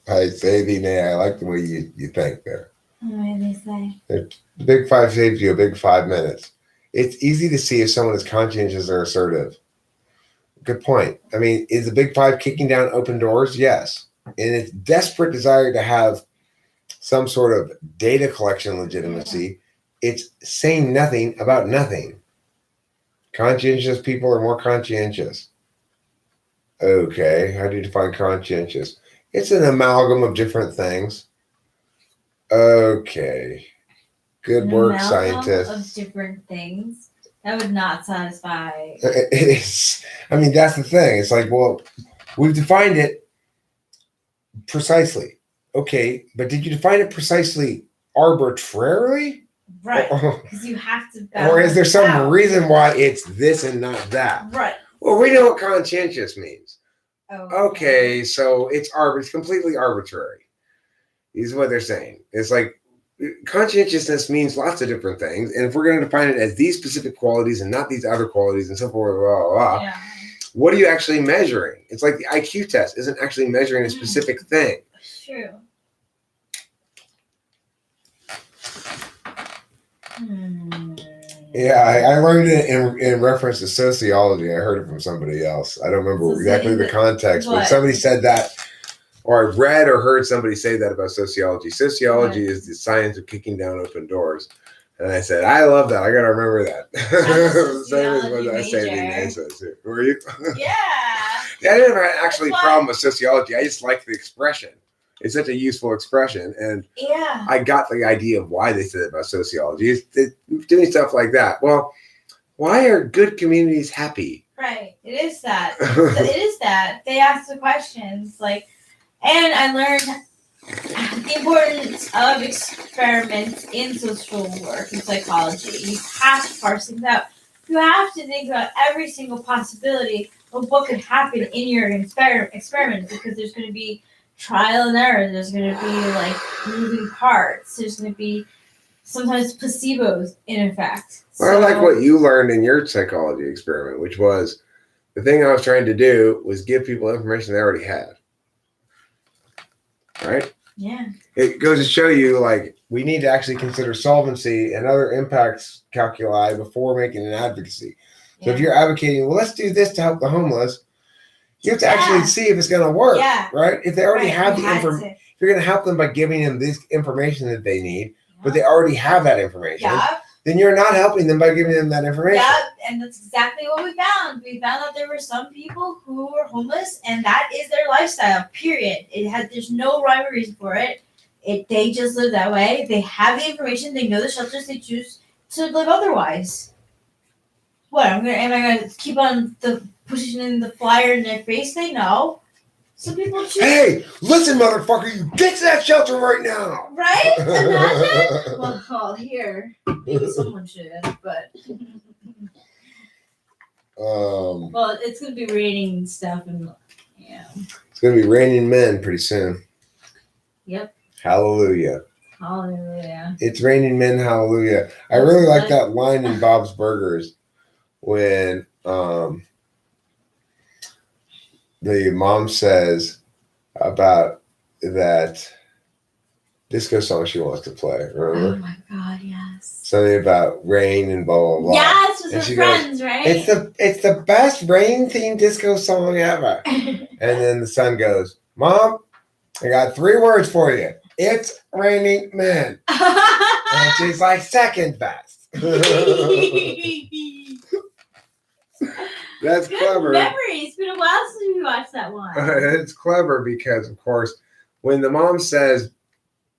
I say thee nay. I like the way you think there. What do they say? The Big Five saves you a big 5 minutes. It's easy to see if someone is conscientious or assertive. Good point. I mean, is the Big Five kicking down open doors? Yes. In its desperate desire to have some sort of data collection legitimacy, it's saying nothing about nothing. Conscientious people are more conscientious. Okay, how do you define conscientious? It's an amalgam of different things. Okay. Good work, scientists. Of different things. That would not satisfy. It is. I mean, that's the thing. It's like, well, we've defined it precisely. Okay, but did you define it precisely arbitrarily? Right. Because you have to. Or is there some reason why it's this and not that? Right. Well, we know what conscientious means. Okay, so it's completely arbitrary. Is what they're saying. It's like conscientiousness means lots of different things, and if we're going to define it as these specific qualities and not these other qualities and so forth, blah, blah, blah, yeah. What are you actually measuring? It's like the IQ test isn't actually measuring a specific thing. True. Yeah, I learned it in reference to sociology. I heard it from somebody else. I don't remember exactly the context, but somebody said that, or I read or heard somebody say that about sociology. Sociology is the science of kicking down open doors. And I said, I love that. I got to remember that. Same as what I say in NASA. Were you? Yeah. I didn't have actually a problem with sociology. I just like the expression. It's such a useful expression. And I got the idea of why they said it about sociology. It's doing stuff like that. Well, why are good communities happy? Right. It is that. It is that. They ask the questions. And I learned the importance of experiments in social work and psychology. You have to parse things out. You have to think about every single possibility of what could happen in your experiment, because there's going to be trial and error. There's going to be like moving parts. There's going to be sometimes placebos in effect. Well, I like what you learned in your psychology experiment, which was the thing I was trying to do was give people information they already had. Right? Yeah. It goes to show you, like, we need to actually consider solvency and other impacts calculi before making an advocacy. So if you're advocating, well, let's do this to help the homeless, you have to actually see if it's going to work, right? If they already have the information, if you're going to help them by giving them this information that they need, but they already have that information, then you're not helping them by giving them that information. Yeah, and that's exactly what we found. We found that there were some people who were homeless, and that is their lifestyle, period. There's no rhyme or reason for it. They just live that way. They have the information. They know the shelters. They choose to live otherwise. What, am I gonna keep on pushing in the flyer in their face thing? No. Some people choose. Hey, listen, motherfucker, you get to that shelter right now. Right? Imagine. Well, here. Maybe someone should, but. Well, it's gonna be raining and stuff, and it's gonna be raining men pretty soon. Yep. Hallelujah. Hallelujah. It's raining men, hallelujah. I really like that line in Bob's Burgers when the mom says about that disco song she wants to play. Remember? Oh my God, yes. Something about rain and blah blah blah. Yes, with her friends, right? It's the best rain themed disco song ever. And then the son goes, Mom, I got 3 words for you. It's raining men. And she's like, second best. That's good clever. Memory. It's been a while since we watched that one. It's clever because, of course, when the mom says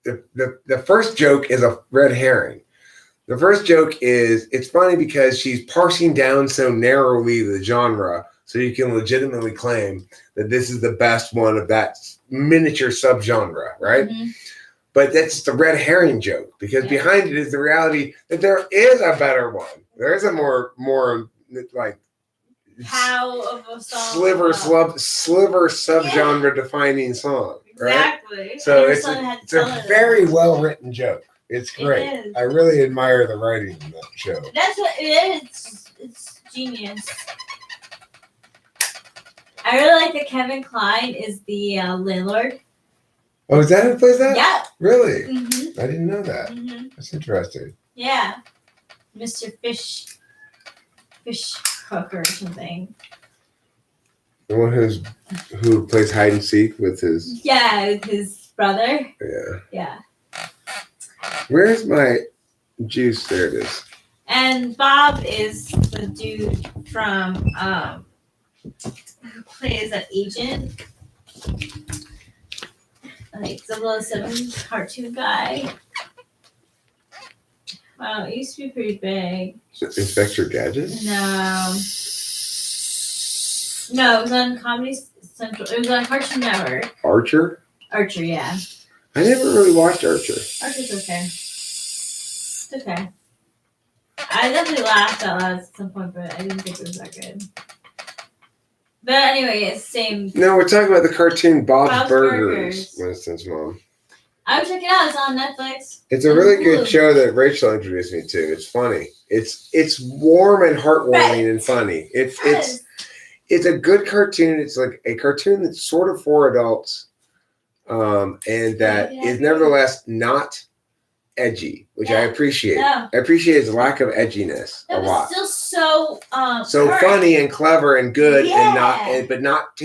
the first joke is a red herring. The first joke is it's funny because she's parsing down so narrowly the genre so you can legitimately claim that this is the best one of that miniature subgenre, right? Mm-hmm. But that's the red herring joke because behind it is the reality that there is a better one. There is a more like how of a song sliver subgenre defining song, right? Exactly. So it's a very well written joke. It's great. I really admire the writing in that show. That's what it is. It's genius. I really like that Kevin Kline is the landlord. Oh, is that who plays that? Yeah. Really? Mm-hmm. I didn't know that. Mm-hmm. That's interesting. Yeah. Mr. Fish Cook or something. The one who plays hide and seek with his... Yeah, with his brother. Yeah. Yeah. Where's my juice? There it is. And Bob is the dude from who plays an agent, like 007 cartoon guy. Wow, it used to be pretty big. Inspector Gadget? No, it was on Comedy Central. It was on Cartoon Network. Archer, yeah. I never really watched Archer. Archer's okay. It's okay. I definitely laughed out loud at some point, but I didn't think it was that good. But anyway, it's same. No, we're talking about the cartoon Bob's Burgers. Winston's mom. I would check it out. It's on Netflix. It's a really good show that Rachel introduced me to. It's funny. It's warm and heartwarming and funny. It's a good cartoon. It's like a cartoon that's sort of for adults, and that is nevertheless not edgy, which I appreciate. No. I appreciate its lack of edginess a lot. Still so funny and clever and good, but not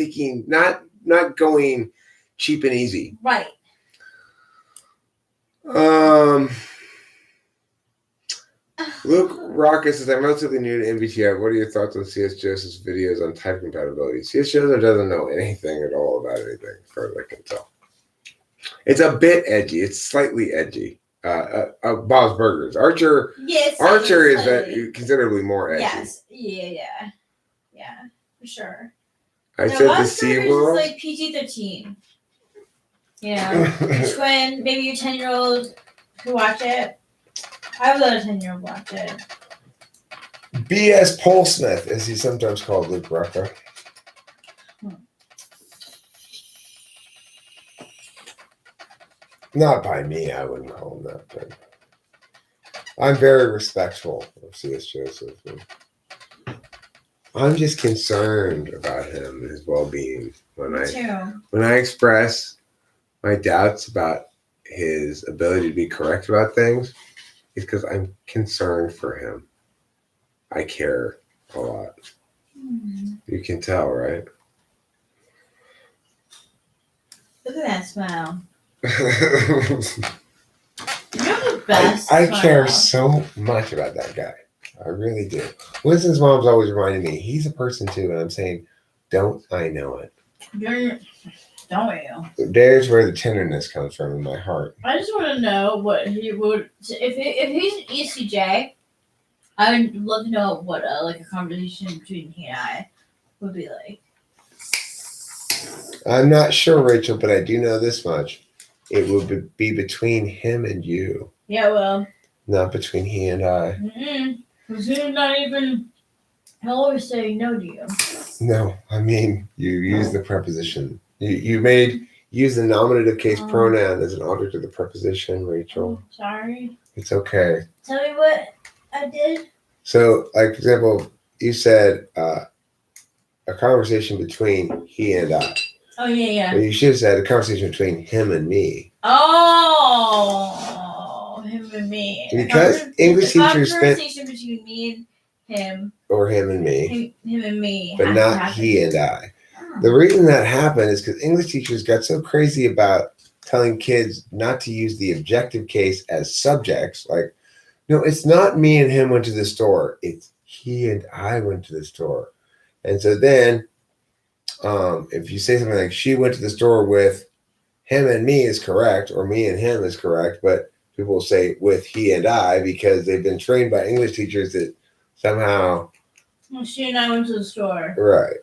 going cheap and easy. Right. Luke Rocket says, I'm relatively new to MBTI. What are your thoughts on C.S. Joseph's videos on type compatibility? C.S. Joseph doesn't know anything at all about anything, as far as I can tell. It's a bit edgy. It's slightly edgy. Bob's Burgers. Archer is considerably more edgy. Yes. Yeah, for sure. I said the C World. It's like PG-13. Twin, maybe your 10-year-old who watch it. I would let a 10-year-old watch it. B.S. Polesmith, as he's sometimes called, Luke Rucker. Not by me, I wouldn't call him that, but I'm very respectful of C.S. Joseph. I'm just concerned about him and his well-being when I express my doubts about his ability to be correct about things. It's because I'm concerned for him. I care a lot. You can tell, right? Look at that smile. I You're the best. care so much about that guy. I really do. Winston's mom's always reminding me he's a person too, and I'm saying, don't I know it? Don't you? There's where the tenderness comes from in my heart. I just want to know what he would if he's an ECJ. I would love to know what like a conversation between he and I would be like. I'm not sure, Rachel, but I do know this much. It would be between him and you. Yeah, well. Not between he and I. Because he's not even. He'll always say no to you. No, I mean, you use the preposition. You use the nominative case pronoun as an object of the preposition, Rachel. Sorry. It's okay. Tell me what I did. So, like, for example, you said a conversation between he and I. Oh, yeah. Well, you should have said a conversation between him and me. Oh, him and me. Because English teachers spent... conversation between me and him. Or him and me. Him and me. But not he and I. The reason that happened is because English teachers got so crazy about telling kids not to use the objective case as subjects. Like, no, it's not me and him went to the store. It's he and I went to the store. And so then if you say something like she went to the store with him and me is correct, or me and him is correct, but people will say with he and I because they've been trained by English teachers that somehow... Well, she and I went to the store. Right.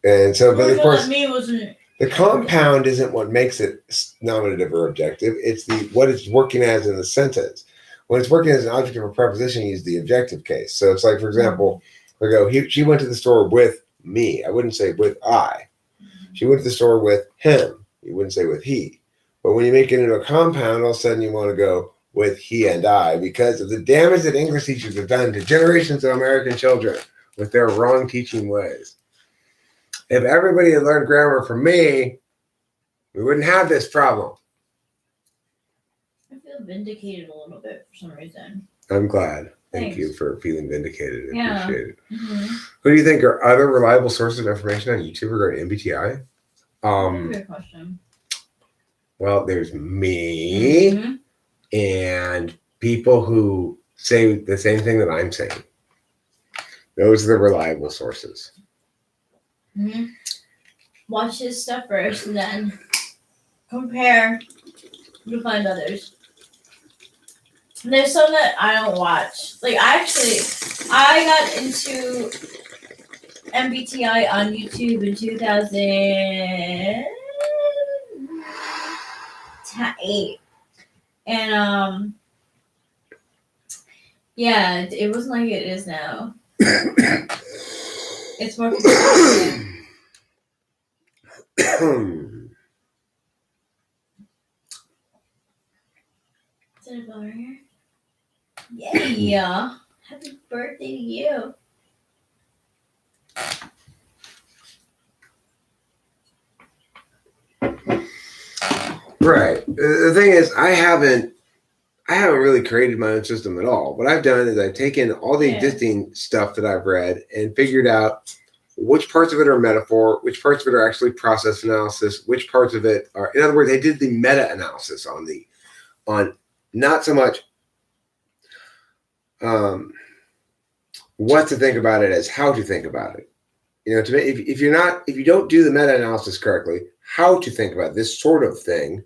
And so, but of course, the compound isn't what makes it nominative or objective. It's what it's working as in the sentence. When it's working as an object of a preposition, you use the objective case. So it's like, for example, we go, she went to the store with me. I wouldn't say with I. She went to the store with him. You wouldn't say with he. But when you make it into a compound, all of a sudden you want to go with he and I because of the damage that English teachers have done to generations of American children with their wrong teaching ways. If everybody had learned grammar from me, we wouldn't have this problem. I feel vindicated a little bit for some reason. I'm glad. Thanks. Thank you for feeling vindicated. I appreciate it. Mm-hmm. Who do you think are other reliable sources of information on YouTube regarding MBTI? Good question. Well, there's me and people who say the same thing that I'm saying. Those are the reliable sources. Mm-hmm. Watch his stuff first and then compare to find others. And there's some that I don't watch. Like, I got into MBTI on YouTube in 2008. And, yeah, it wasn't like it is now. It's more confusing. Is it a bell ringer? Yeah. Happy birthday to you. Right. The thing is, I haven't really created my own system at all. What I've done is I've taken all the existing stuff that I've read and figured out which parts of it are metaphor, which parts of it are actually process analysis, which parts of it are, in other words, I did the meta-analysis on not so much what to think about it as how to think about it. You know, if you don't do the meta-analysis correctly, how to think about this sort of thing,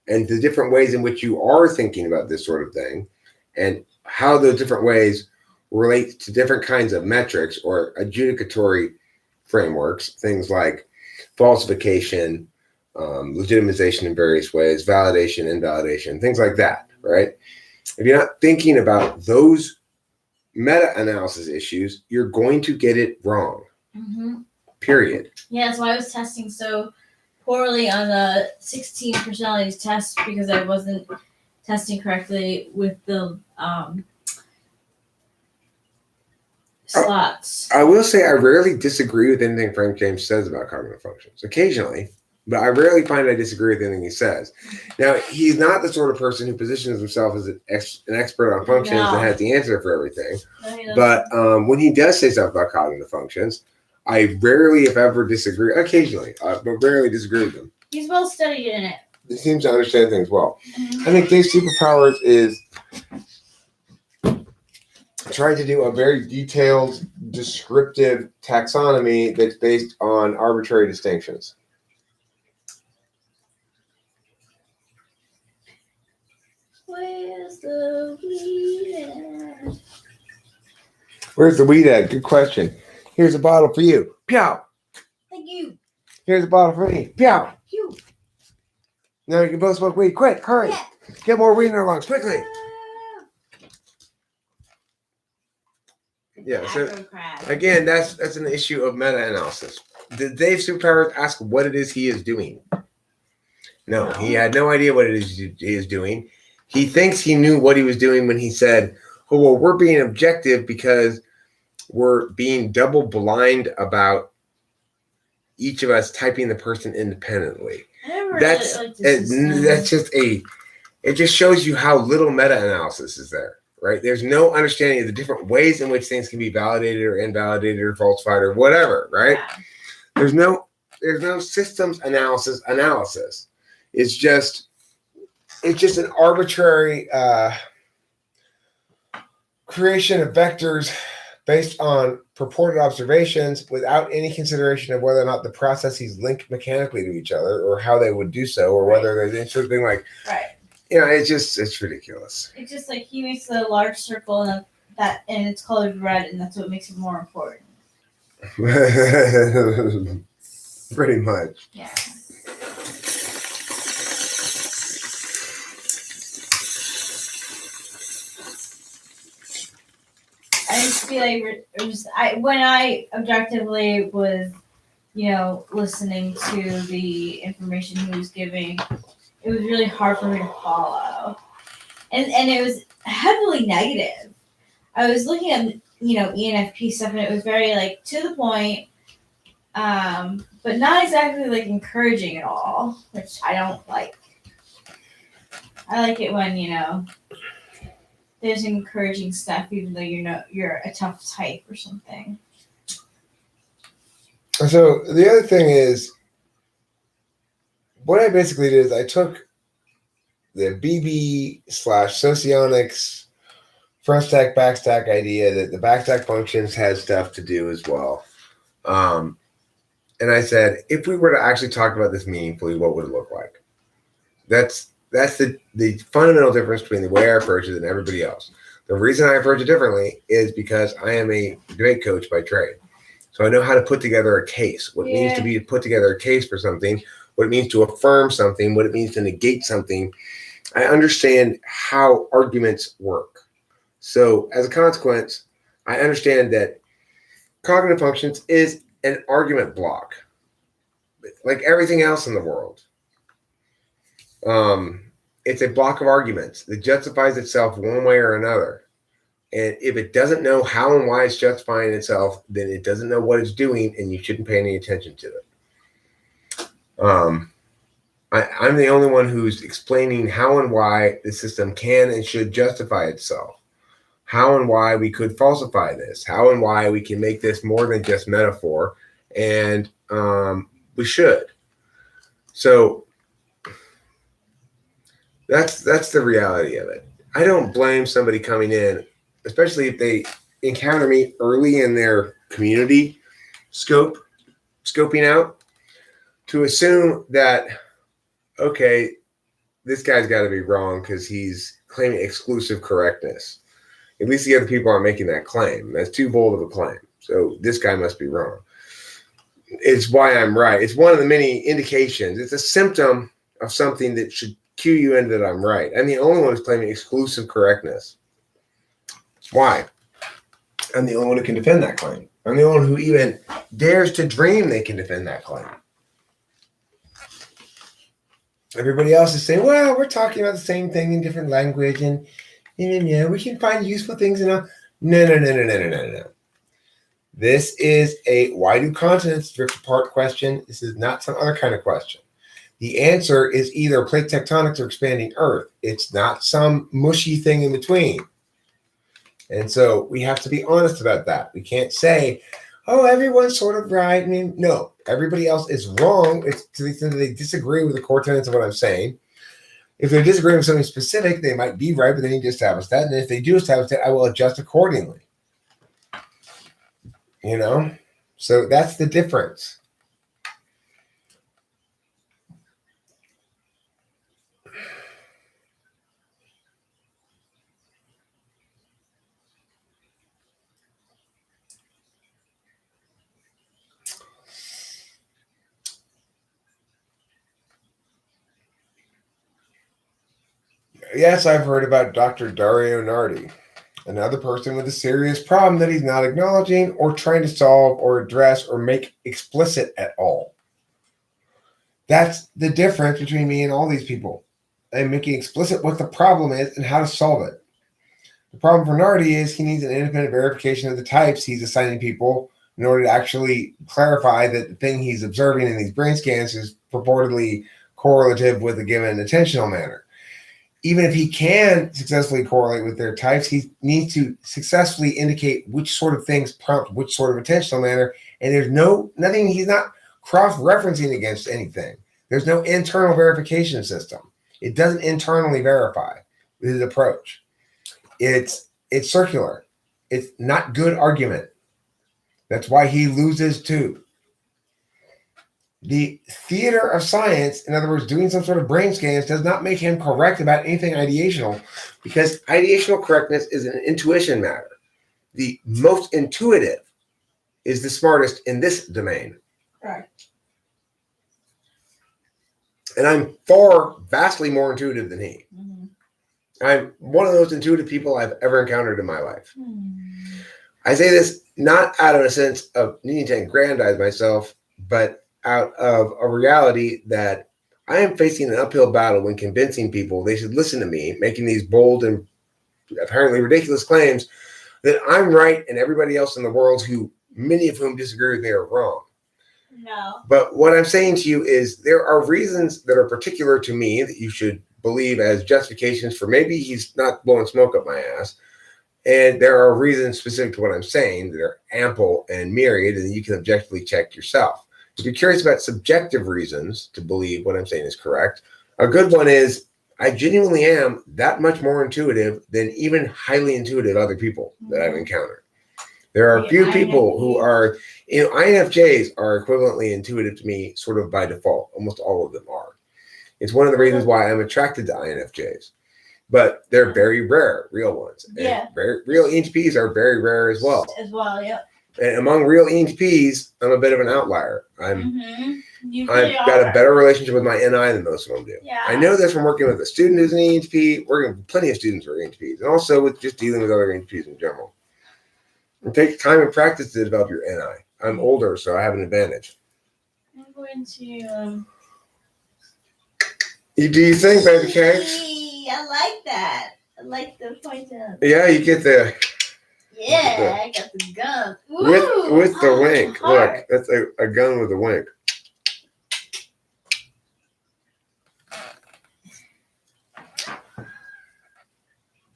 and the different ways in which you are thinking about this sort of thing, and how those different ways relate to different kinds of metrics or adjudicatory frameworks, things like falsification, legitimization in various ways, validation, invalidation, things like that, right? If you're not thinking about those meta-analysis issues, you're going to get it wrong. Mm-hmm. Period. Yeah, that's why I was testing so poorly on the 16 personalities test because I wasn't testing correctly with the slots. I will say I rarely disagree with anything Frank James says about cognitive functions. Occasionally, but I rarely find I disagree with anything he says. Now, he's not the sort of person who positions himself as an expert on functions and has the answer for everything. No, But when he does say stuff about cognitive functions, I rarely, if ever, disagree. Occasionally, but rarely disagree with him. he's well studied in it. He seems to understand things well. I think Dave's superpowers is trying to do a very detailed, descriptive taxonomy that's based on arbitrary distinctions. Where's the weed at? Where's the weed at? Good question. Here's a bottle for you. Pew! Thank you. Here's a bottle for me. Pew! You. Now you can both smoke weed. Quick, hurry. Yeah. Get more weed in our lungs, quickly. Yeah, so again, that's an issue of meta-analysis. Did Dave Superpowers ask what it is he is doing? No, he had no idea what it is he is doing. He thinks he knew what he was doing when he said, oh, well, we're being objective because we're being double blind about each of us typing the person independently. That's just it just shows you how little meta-analysis is there, right? There's no understanding of the different ways in which things can be validated or invalidated or falsified or whatever, right? Yeah. There's no systems analysis. It's just an arbitrary creation of vectors based on purported observations without any consideration of whether or not the processes link mechanically to each other or how they would do so, or whether there's any sort of thing like, it's ridiculous. It's just like he makes a large circle and it's colored red, and that's what makes it more important. Pretty much. Yeah. I just feel like when I objectively was, listening to the information he was giving, it was really hard for me to follow, and it was heavily negative. I was looking at ENFP stuff, and it was very like to the point, but not exactly like encouraging at all, which I don't like. I like it when there's encouraging stuff, even though you're a tough type or something. So the other thing is, what I basically did is I took the BB/socionics front stack backstack idea that the backstack functions had stuff to do as well, and I said, if we were to actually talk about this meaningfully, what would it look like? That's the fundamental difference between the way I approach it and everybody else. The reason I approach it differently is because I am a debate coach by trade. So I know how to put together a case, what it means to put together a case for something, what it means to affirm something, what it means to negate something. I understand how arguments work. So as a consequence, I understand that cognitive functions is an argument block, like everything else in the world. It's a block of arguments that justifies itself one way or another. And if it doesn't know how and why it's justifying itself, then it doesn't know what it's doing, and you shouldn't pay any attention to it. I'm the only one who's explaining how and why the system can and should justify itself, how and why we could falsify this, how and why we can make this more than just metaphor, and we should. So that's the reality of it. I don't blame somebody coming in, especially if they encounter me early in their community scoping out, to assume that, okay, this guy's got to be wrong because he's claiming exclusive correctness. At least the other people aren't making that claim. That's too bold of a claim. So this guy must be wrong. It's why I'm right. It's one of the many indications. It's a symptom of something that should cue you in that I'm right. I'm the only one who's claiming exclusive correctness. Why? I'm the only one who can defend that claim. I'm the only one who even dares to dream they can defend that claim. Everybody else is saying, well, we're talking about the same thing in different language, and yeah, we can find useful things in a no. This is a why do continents drift apart question. This is not some other kind of question. The answer is either plate tectonics or expanding Earth. It's not some mushy thing in between. And so we have to be honest about that. We can't say, oh, everyone's sort of right. I mean, no, everybody else is wrong. It's to the extent that they disagree with the core tenets of what I'm saying. If they're disagreeing with something specific, they might be right, but they need to establish that. And if they do establish that, I will adjust accordingly. You know? So that's the difference. Yes, I've heard about Dr. Dario Nardi, another person with a serious problem that he's not acknowledging or trying to solve or address or make explicit at all. That's the difference between me and all these people. I'm making explicit what the problem is and how to solve it. The problem for Nardi is he needs an independent verification of the types he's assigning people in order to actually clarify that the thing he's observing in these brain scans is purportedly correlative with a given attentional manner. Even if he can successfully correlate with their types, he needs to successfully indicate which sort of things prompt which sort of attentional manner. And there's nothing, he's not cross-referencing against anything. There's no internal verification system. It doesn't internally verify with his approach. It's circular. It's not good argument. That's why he loses too. The theater of science, in other words, doing some sort of brain scans, does not make him correct about anything ideational, because ideational correctness is an intuition matter. The most intuitive is the smartest in this domain. Right. And I'm vastly more intuitive than he. Mm-hmm. I'm one of those intuitive people I've ever encountered in my life. I say this not out of a sense of needing to aggrandize myself, but out of a reality that I am facing an uphill battle when convincing people they should listen to me, making these bold and apparently ridiculous claims that I'm right and everybody else in the world, who many of whom disagree with me, are wrong. No. But what I'm saying to you is there are reasons that are particular to me that you should believe as justifications for maybe he's not blowing smoke up my ass. And there are reasons specific to what I'm saying that are ample and myriad, and you can objectively check yourself. If you're curious about subjective reasons to believe what I'm saying is correct, a good one is I genuinely am that much more intuitive than even highly intuitive other people that I've encountered. There are a few people who are, INFJs are equivalently intuitive to me sort of by default. Almost all of them are. It's one of the reasons why I'm attracted to INFJs. But they're very rare, real ones. Yeah. And real ENTPs are very rare as well. Yeah. And among real ENTPs, I'm a bit of an outlier. I've got a better relationship with my NI than most of them do. Yeah. I know this from working with a student who's an ENTP, working with plenty of students who are ENTPs, and also with just dealing with other ENTPs in general. It takes time and practice to develop your NI. I'm older, so I have an advantage. I'm going to... Do you think, baby cakes? I like that. I like the point of... Yeah, you get the... Yeah, I got the gun. With the wink. Hard. Look, that's a gun with a wink.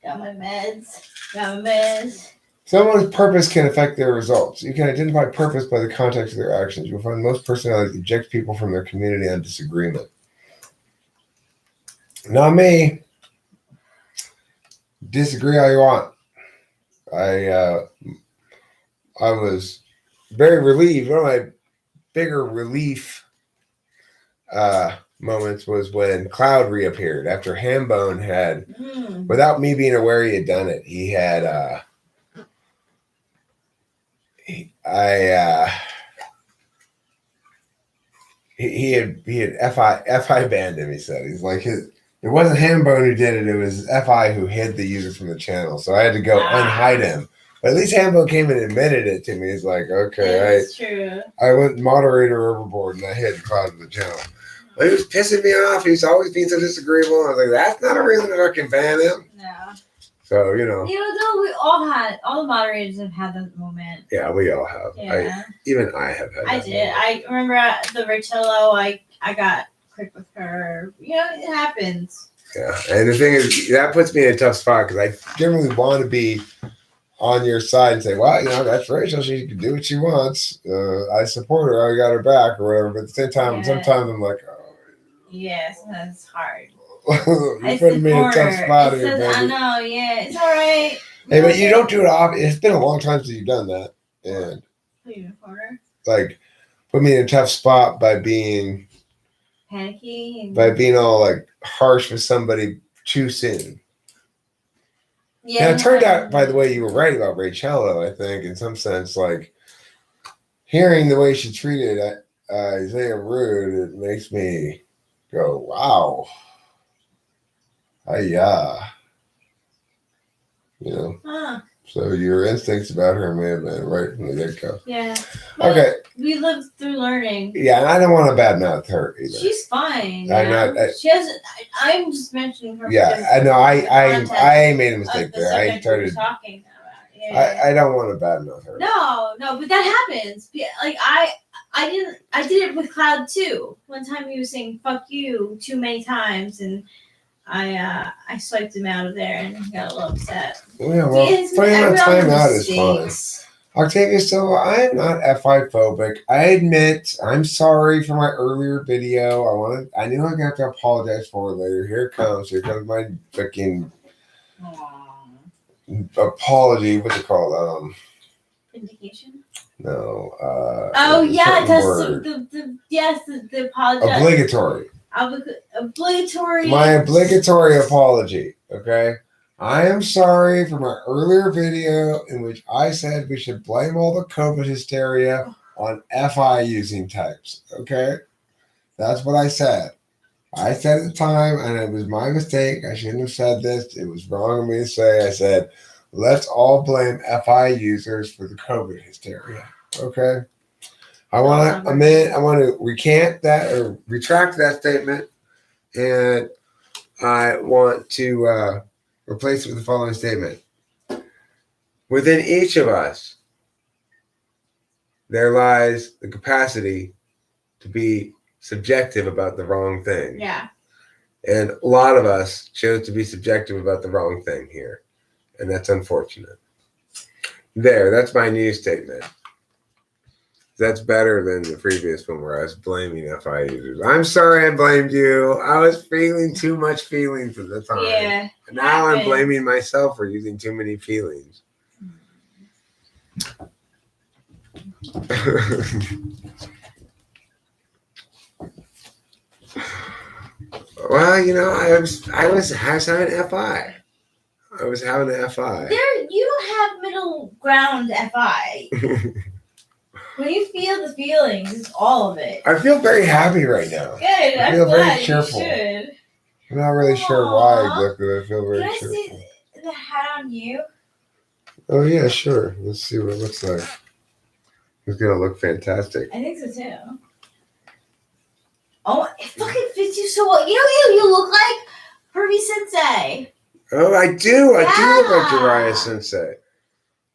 Got my meds. Someone's purpose can affect their results. You can identify purpose by the context of their actions. You'll find most personalities eject people from their community on disagreement. Not me. Disagree all you want. I was very relieved. One of my bigger relief moments was when Cloud reappeared after Hambone had, without me being aware he had done it, he had he had FI banned him. He said he's like it wasn't Hambone who did it. It was FI who hid the user from the channel. So I had to go unhide him. But at least Hambone came and admitted it to me. He's like, okay, That's true. I went moderator overboard and I hid Cloud to the channel. He was pissing me off. He was always being so disagreeable. I was like, that's not a reason to fucking ban him. No. So, you know. Though all the moderators have had that moment. Yeah, we all have. Yeah. Even I have had that I did. moment. I remember at the Riccello, I got quick with her. It happens. Yeah, and the thing is, that puts me in a tough spot because I generally want to be on your side and say, well, that's Rachel. She can do what she wants. I support her. I got her back or whatever. But at the same time, sometimes I'm like, oh. Yeah, sometimes it's hard. You're putting me in a tough spot here, baby. I know, yeah. It's all right. Hey, but you don't do it often. It's been a long time since you've done that. And, like, put me in a tough spot by being panicky. By being all, like, harsh with somebody too soon. Yeah, it turned out, by the way, you were right about Rachello, I think, in some sense. Like, hearing the way she treated Isaiah Rude, it makes me go, wow. Yeah. So your instincts about her may have been right from the get-go. Yeah. Okay. We lived through learning. Yeah, and I don't want to badmouth her either. She's fine. She hasn't. I'm just mentioning her. Yeah, I know. I made a mistake there. I started talking about. Yeah. I don't want to badmouth her. No, but that happens. Like I did it with Cloud too. One time he was saying "fuck you" too many times, and I swiped him out of there, and he got a little upset. Yeah, well, putting him on timeout is fine. Octavia Silva, I am not FI phobic. I admit I'm sorry for my earlier video. I knew I got to apologize for it later. Here it comes. Here comes my freaking apology. What's it called? Vindication? No. Oh yeah, the apology. Obligatory. Obligatory. My obligatory apology. Okay. I am sorry for my earlier video in which I said we should blame all the COVID hysteria on FI using types. Okay? That's what I said. I said at the time, and it was my mistake. I shouldn't have said this. It was wrong of me to say. I said, let's all blame FI users for the COVID hysteria. Okay? I want to recant that or retract that statement, and I want to replace it with the following statement. Within each of us, there lies the capacity to be subjective about the wrong thing. Yeah. And a lot of us chose to be subjective about the wrong thing here. And that's unfortunate. That's my new statement. That's better than the previous one where I was blaming FI users. I'm sorry I blamed you. I was feeling too much feelings at the time. Yeah. And now I'm blaming myself for using too many feelings. Well, I was having FI. I was having an FI. You don't have middle ground FI. When you feel the feelings, it's all of it. I feel very happy right now. Good. I feel very cheerful. I'm not really sure why exactly, but I feel very cheerful. Can I see the hat on you? Oh, yeah, sure. Let's see what it looks like. It's going to look fantastic. I think so, too. Oh, it fucking fits you so well. You know who you look like? Herbie Sensei. Oh, I do. I do look like Jiraiya Sensei.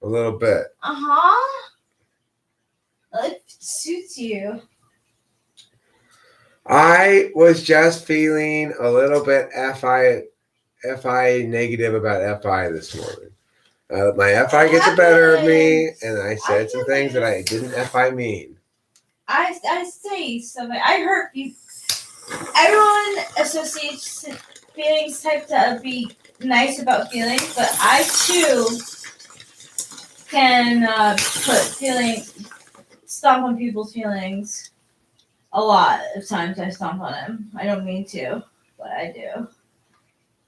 A little bit. Uh-huh. It suits you. I was just feeling a little bit FI negative about FI this morning. My FI gets the better of me, and I said some things that I didn't FI mean. I say something. I heard you. Everyone associates feelings type to be nice about feelings, but I too can stomp on people's feelings. A lot of times I stomp on them. I don't mean to, but I do.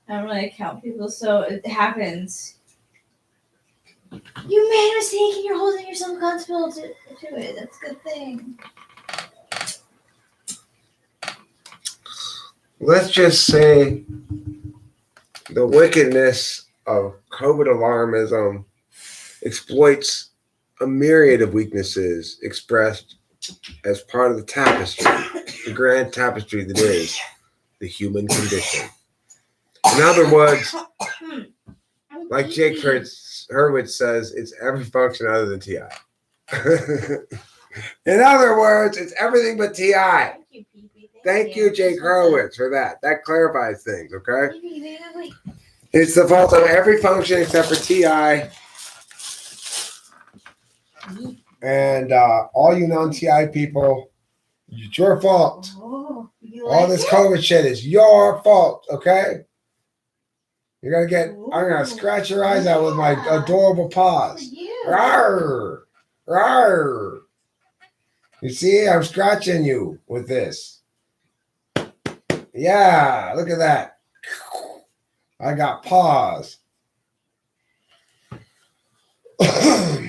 I don't really count people, so it happens. You made a mistake and you're holding yourself accountable to it. That's a good thing. Let's just say the wickedness of COVID alarmism exploits a myriad of weaknesses expressed as part of the tapestry, the grand tapestry that is the human condition. In other words, like Jake Hurwitz says, it's every function other than TI. In other words, it's everything but TI. Thank you, Pee-Pee. Thank you, Jake Hurwitz, for that. That clarifies things, okay? It's the fault of every function except for TI. And all you non-TI people, it's your fault. Oh, All this COVID shit is your fault, okay? You're gonna get, I'm gonna scratch your eyes out with my adorable paws. Rawr, rawr. You see, I'm scratching you with this. Yeah, look at that. I got paws. Let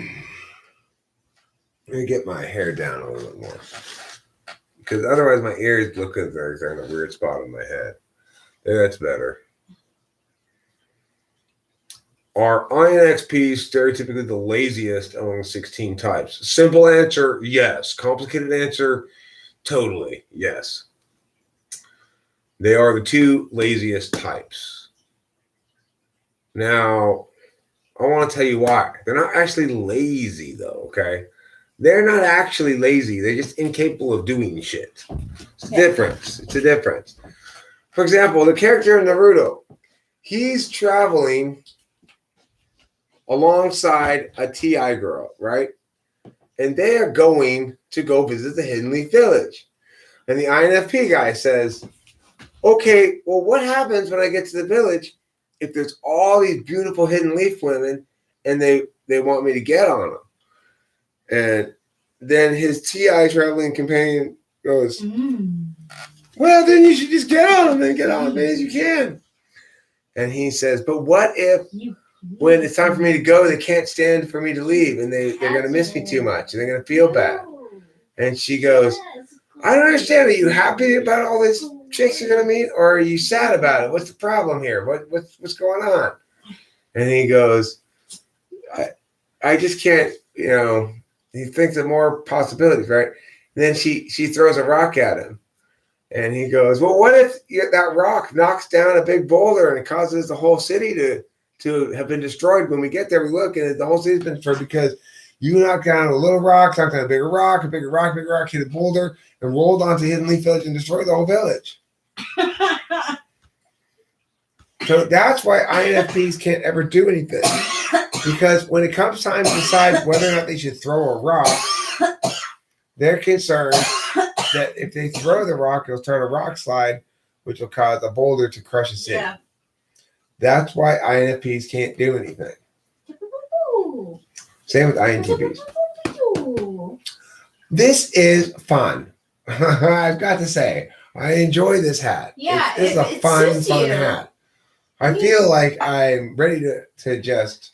me get my hair down a little bit more. Because otherwise my ears look like they're in a weird spot on my head. There, that's better. Are INXPs stereotypically the laziest among 16 types? Simple answer, yes. Complicated answer, totally, yes. They are the two laziest types. Now, I want to tell you why. They're not actually lazy, though, okay? They're not actually lazy. They're just incapable of doing shit. It's a difference. It's a difference. For example, the character in Naruto, he's traveling alongside a TI girl, right? And they are going to go visit the Hidden Leaf Village. And the INFP guy says, okay, well, what happens when I get to the village if there's all these beautiful Hidden Leaf women and they want me to get on them? And then his TI traveling companion goes, well, then you should just get on them and get on as many as you can. And he says, but what if when it's time for me to go, they can't stand for me to leave and they're going to miss me too much and they're going to feel bad? And she goes, I don't understand. Are you happy about all these chicks you're going to meet, or are you sad about it? What's the problem here? What's going on? And he goes, I just can't, he thinks of more possibilities, right? And then she throws a rock at him. And he goes, well, what if that rock knocks down a big boulder and it causes the whole city to have been destroyed? When we get there, we look and the whole city's been destroyed because you knocked down a little rock, knocked down a bigger rock, hit a boulder, and rolled onto Hidden Leaf Village and destroyed the whole village. So that's why INFPs can't ever do anything. Because when it comes time to decide whether or not they should throw a rock, they're concerned that if they throw the rock, it'll start a rock slide, which will cause a boulder to crush a city. Yeah. That's why INFPs can't do anything. Same with INTPs. This is fun. I've got to say, I enjoy this hat. Yeah, this is a fun hat. I feel like I'm ready to just.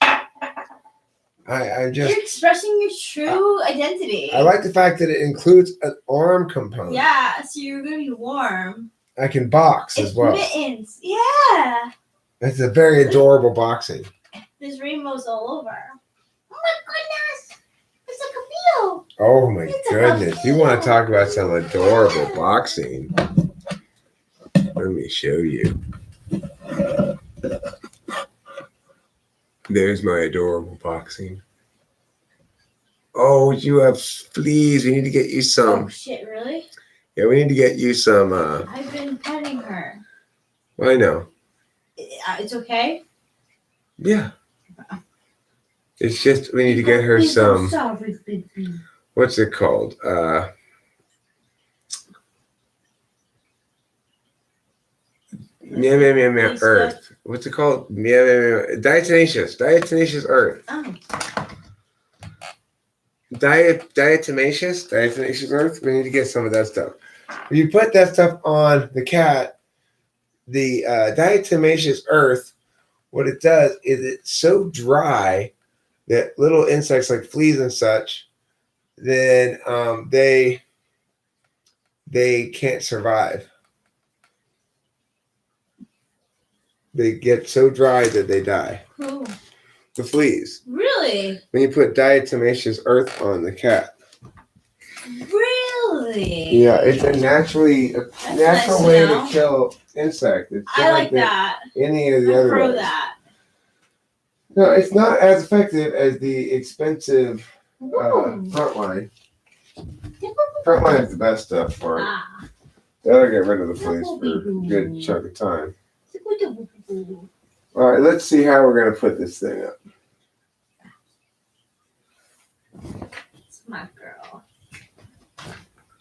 I'm just. You're expressing your true identity. I like the fact that it includes an arm component. Yeah, so you're gonna be warm. I can box as well. Mittens. Yeah. It's a very adorable boxing. There's rainbows all over. Oh my goodness! It's like a field. Oh my goodness! You want to talk about some adorable boxing? Let me show you. There's my adorable boxing. Oh, you have fleas. We need to get you some. Oh shit! Really? Yeah, we need to get you some. I've been petting her. I know. It's okay? Yeah. It's just we need to get her some. What's it called? Meow, Earth. What's it called? Meow. Diatomaceous Earth. Oh. Diatomaceous Earth. We need to get some of that stuff. If you put that stuff on the cat, the diatomaceous Earth, what it does is it's so dry that little insects like fleas and such, then they can't survive. They get so dry that they die. Oh. The fleas. Really? When you put diatomaceous Earth on the cat. Really? Really? Yeah, it's a natural nice way to to know. kill insects. It's I like different that. than any of the I'm other pro ways. that. No, it's not as effective as the expensive Ooh. frontline. Frontline is the best stuff for it. Ah. That'll get rid of the fleas for a good chunk of time. All right, let's see how we're going to put this thing up. It's my girl.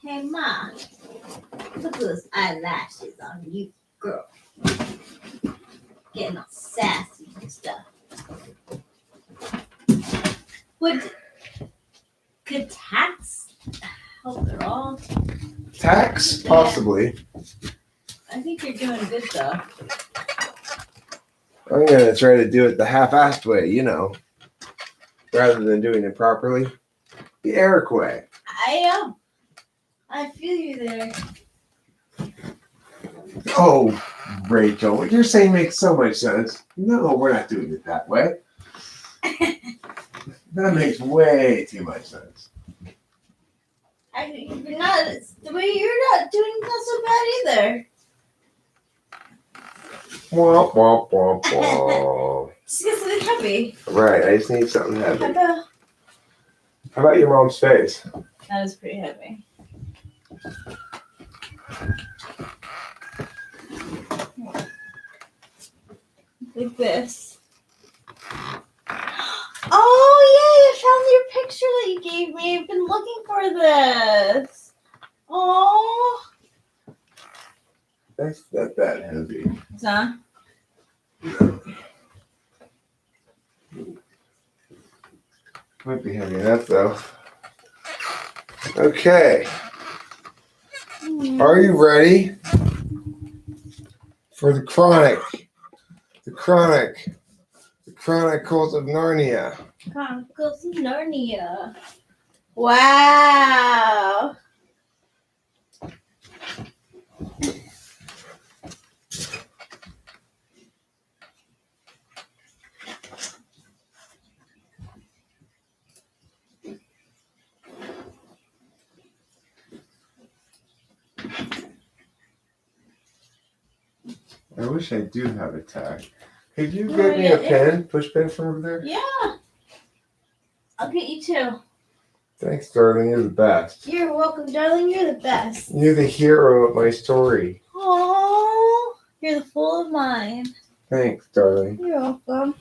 Hey, Ma. Look at those eyelashes on you, girl. Getting all sassy and stuff. Could tax help at all? Tax, possibly. I think you're doing good, though. I'm going to try to do it the half-assed way, rather than doing it properly. The Eric way. I feel you there. Oh, Rachel, what you're saying makes so much sense. No, we're not doing it that way. That makes way too much sense. You're not doing that so bad either. Womp, womp, womp, womp. Just get something heavy. Right, I just need something heavy. How How about your mom's face? That is pretty heavy. Like this. Oh, yeah, I found your picture that you gave me. I've been looking for this. Oh. That's not that heavy. It's not? Might be heavy enough, though. Okay. Are you ready for the Chronicles of Narnia? Chronicles of Narnia. Wow. I wish I do have a tag. Could you get me a pen? Push pen from over there? Yeah. I'll get you too. Thanks, darling. You're the best. You're welcome, darling. You're the best. You're the hero of my story. Oh, you're the full of mine. Thanks, darling. You're welcome.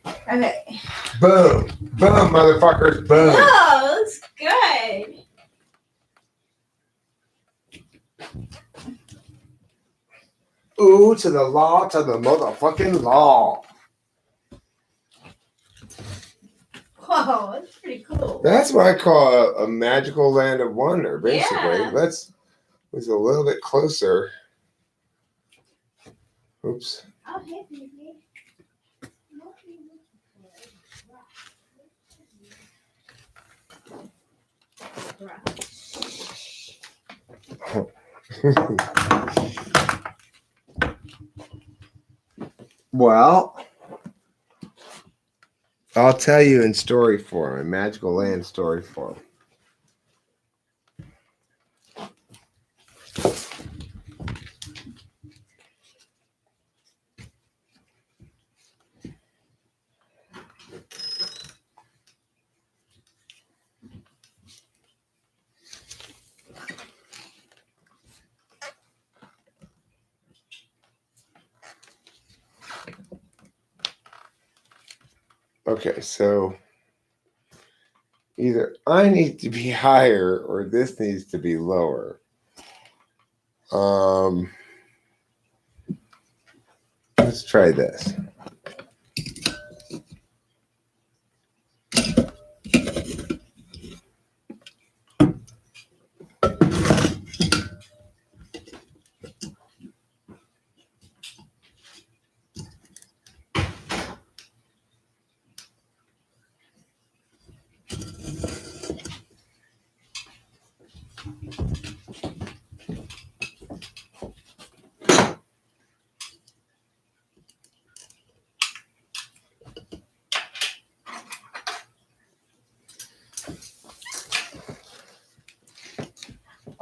Okay. Boom. Boom, motherfuckers. Boom. Oh, looks good. Ooh, to the law, to the motherfucking law. Whoa, that's pretty cool. That's what I call a magical land of wonder, basically. Yeah. Let's was a little bit closer. Oops. Oh, hey, baby. Well, I'll tell you in story form, in magical land story form. Okay, so either I need to be higher or this needs to be lower. Let's try this.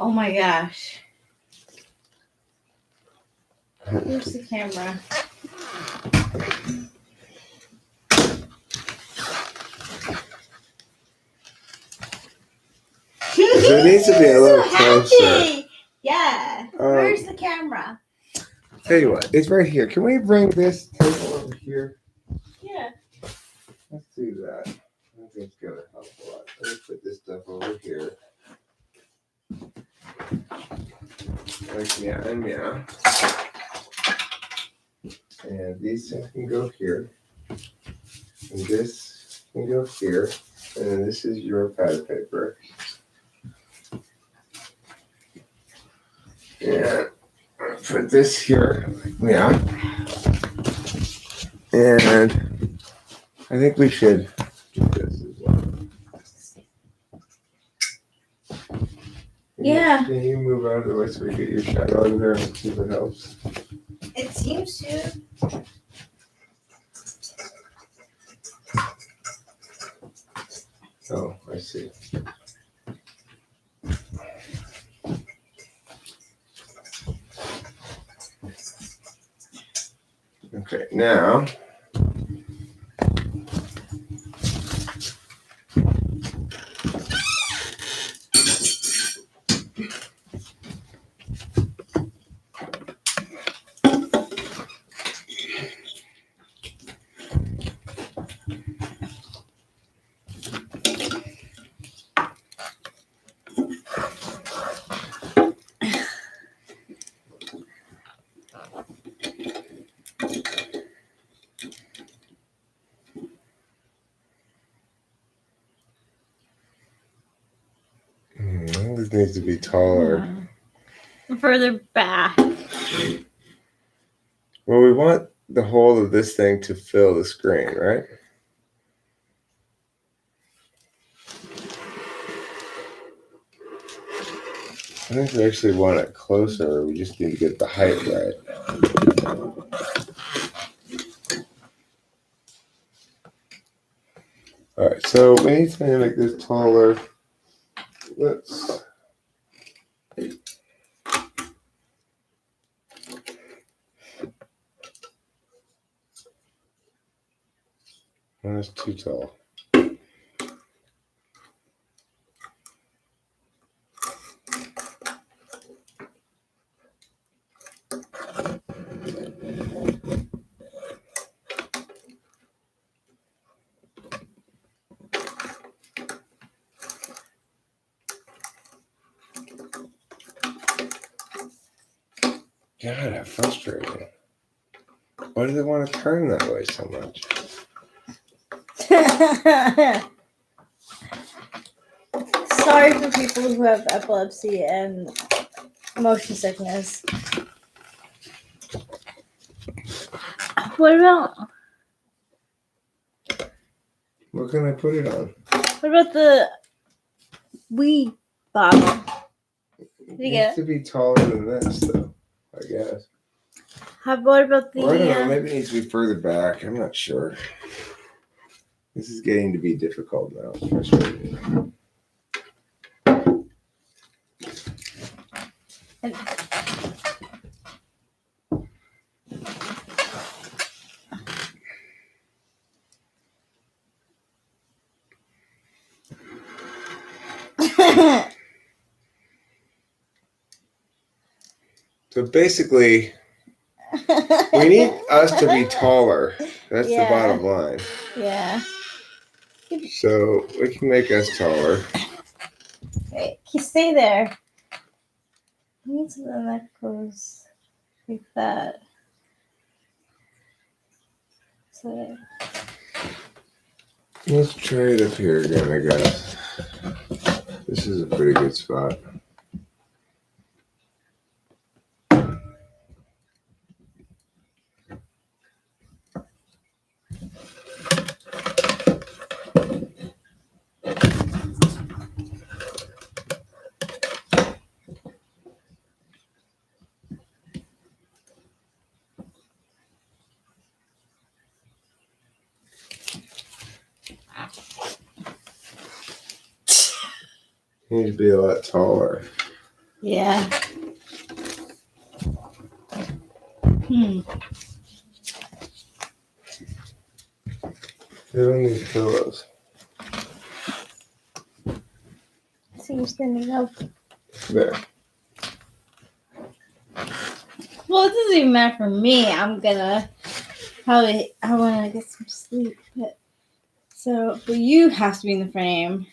Oh my gosh. Where's the camera? So it needs to be a little So closer. happy. Yeah. Where's the camera? Tell you what, it's right here. Can we bring this table over here? Yeah. Let's do that. I think it's gonna help a lot. Let's put this stuff over here. Like meow and meow. And these things can go here. And this can go here. And then this is your pad paper. And put this here. Yeah. And I think we should do this as well. Yeah. Can you move out of the way so we get your shadow in there and see if it helps? It seems to. Oh, I see. Okay, now. This needs to be taller. Further back. Well, we want the whole of this thing to fill the screen, right? I think we actually want it closer. We just need to get the height right. All right, so we need to make this taller. Let's. That's too tall. God, how frustrating. Why do they want to turn that way so much? Sorry for people who have epilepsy and motion sickness. What about What can I put it on? the weed bottle? It you needs get to be taller than this, though, I guess. What about the? Or I don't know, maybe it needs to be further back. I'm not sure. This is getting to be difficult now. It's frustrating. So basically, we need us to be taller. That's the bottom line. Yeah. So we can make us taller. Wait, stay there. I need something that goes like that. So. Let's try it up here again, I guess. This is a pretty good spot. Need to be a lot taller. Yeah. Hmm. Who needs pillows? So you're standing up. There. Well, it doesn't even matter for me. I'm gonna probably. I want to get some sleep, but but you have to be in the frame.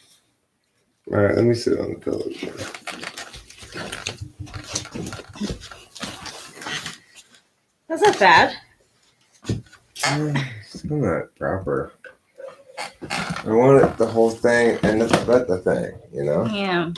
All right, let me sit on the pillows. That's not bad. Still not proper. I want it the whole thing and nothing but the thing, you know? Yeah.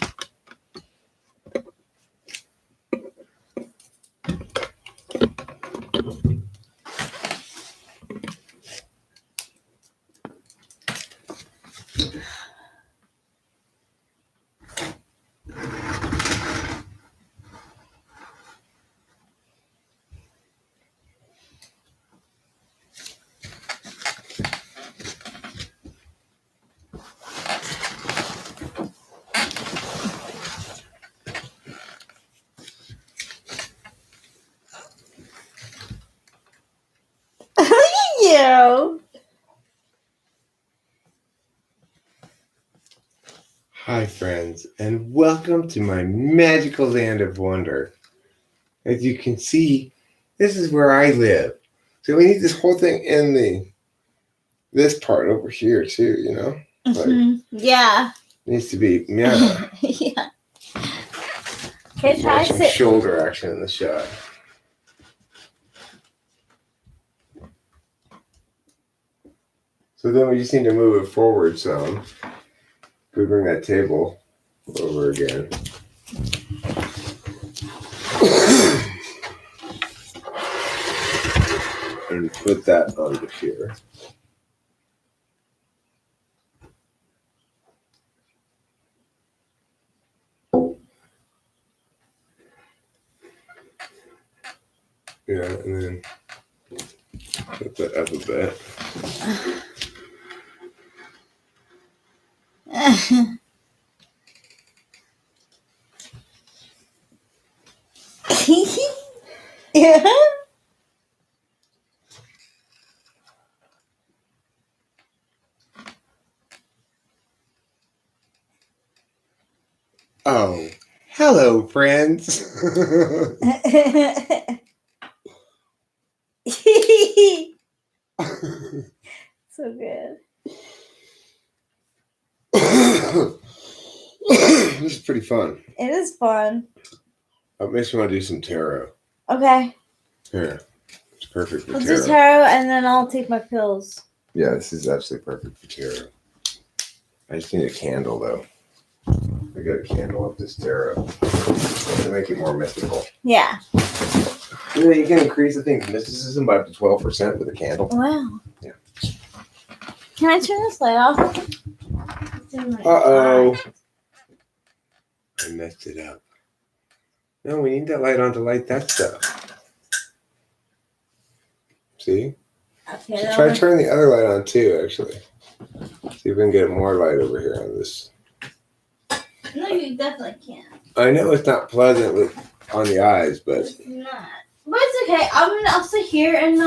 Look at you. Hi, friends, and welcome to my magical land of wonder. As you can see, this is where I live. So we need this whole thing in this part over here too, you know? Yeah. Needs to be meow. Yeah. Okay, try Some sit. shoulder action in the shot. So then we just need to move it forward some. We bring that table over again. And put that onto here. Yeah, and then put that up a bit. Yeah. Oh, hello, friends. So good. This is pretty fun. It is fun. It makes me want to do some tarot. Okay. Here, it's perfect for We'll tarot. do tarot and then I'll take my pills. Yeah, this is absolutely perfect for tarot. I just need a candle, though. I got a candle of this tarot to make it more mystical. Yeah. You know, you can increase the thing's mysticism by up to 12% with a candle. Wow. Yeah. Can I turn this light off? Uh-oh. I messed it up. No, we need that light on to light that stuff. See? Okay. So try to turn the other light on too, actually. See if we can get more light over here on this. No, you definitely can't. I know it's not pleasant on the eyes, but... It's not. But it's okay. I'll sit here and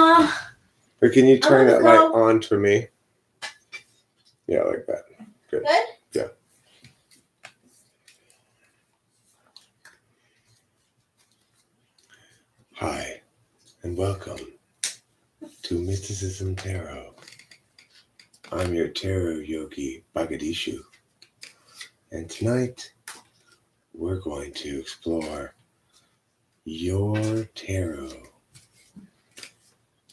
But can you turn that go. light on for me? Yeah, like that. Good. Good? Yeah. Hi, and welcome to Mysticism Tarot. I'm your tarot yogi, Bagadishu. And tonight, we're going to explore your tarot.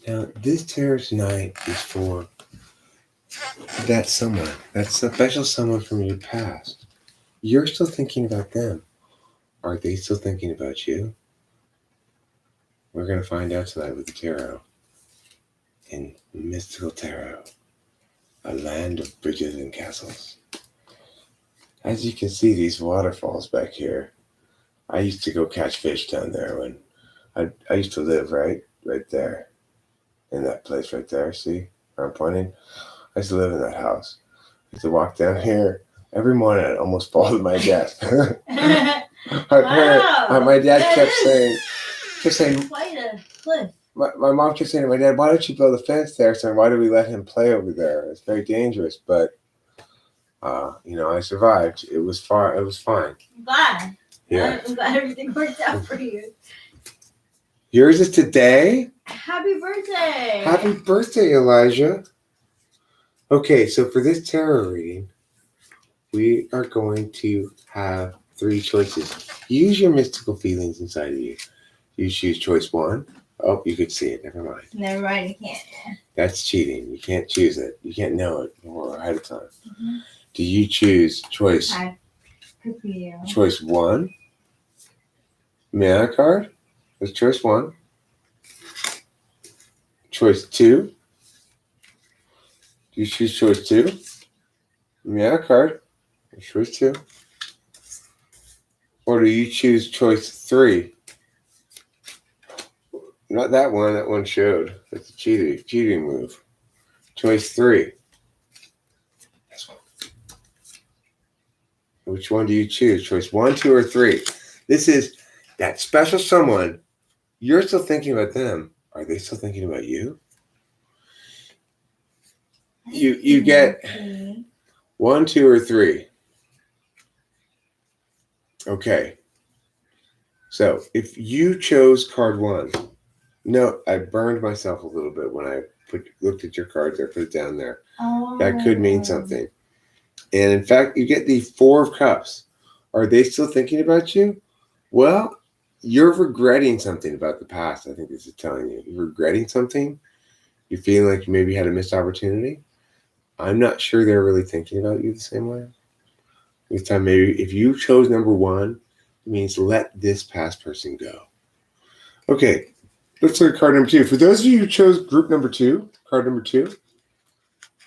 Now, this tarot tonight is for that someone, that special someone from your past. You're still thinking about them. Are they still thinking about you? We're going to find out tonight with the tarot. In Mystical Tarot, a land of bridges and castles. As you can see, these waterfalls back here, I used to go catch fish down there when I used to live right there, in that place right there. See where I'm pointing? I used to live in that house. I used to walk down here every morning. I'd almost fall to my death. Wow. My dad That kept is saying, quite a cliff. my mom kept saying to my dad, why don't you build a fence there? So why do we let him play over there? It's very dangerous. But, I survived. It was far. It was fine. I'm glad. Yeah. I'm glad everything worked out for you. Yours is today? Happy birthday. Happy birthday, Elijah. Okay, so for this tarot reading, we are going to have 3 choices. Use your mystical feelings inside of you. You choose choice 1. Oh, you could see it. Never mind. Never mind, you can't. That's cheating. You can't choose it. You can't know it ahead of time. Mm-hmm. Do you choose choice Good for you. choice 1? Mana card? That's choice 1. Choice 2? Do you choose choice 2? Mana card? That's choice 2. Or do you choose choice 3? Not that one. That one showed. That's a cheating move. Choice 3. This one. Which one do you choose? Choice 1, 2, or 3? This is that special someone. You're still thinking about them. Are they still thinking about you? You get 1, 2, or 3. Okay. So if you chose card 1, no, I burned myself a little bit when I looked at your cards there, put it down there. Oh. That could mean something. And in fact, you get the 4 of Cups. Are they still thinking about you? Well, you're regretting something about the past. I think this is telling you. You're regretting something. You're feeling like you maybe had a missed opportunity. I'm not sure they're really thinking about you the same way. This time, maybe if you chose number 1, it means let this past person go. Okay, let's look at card number 2. For those of you who chose group number 2, card number 2,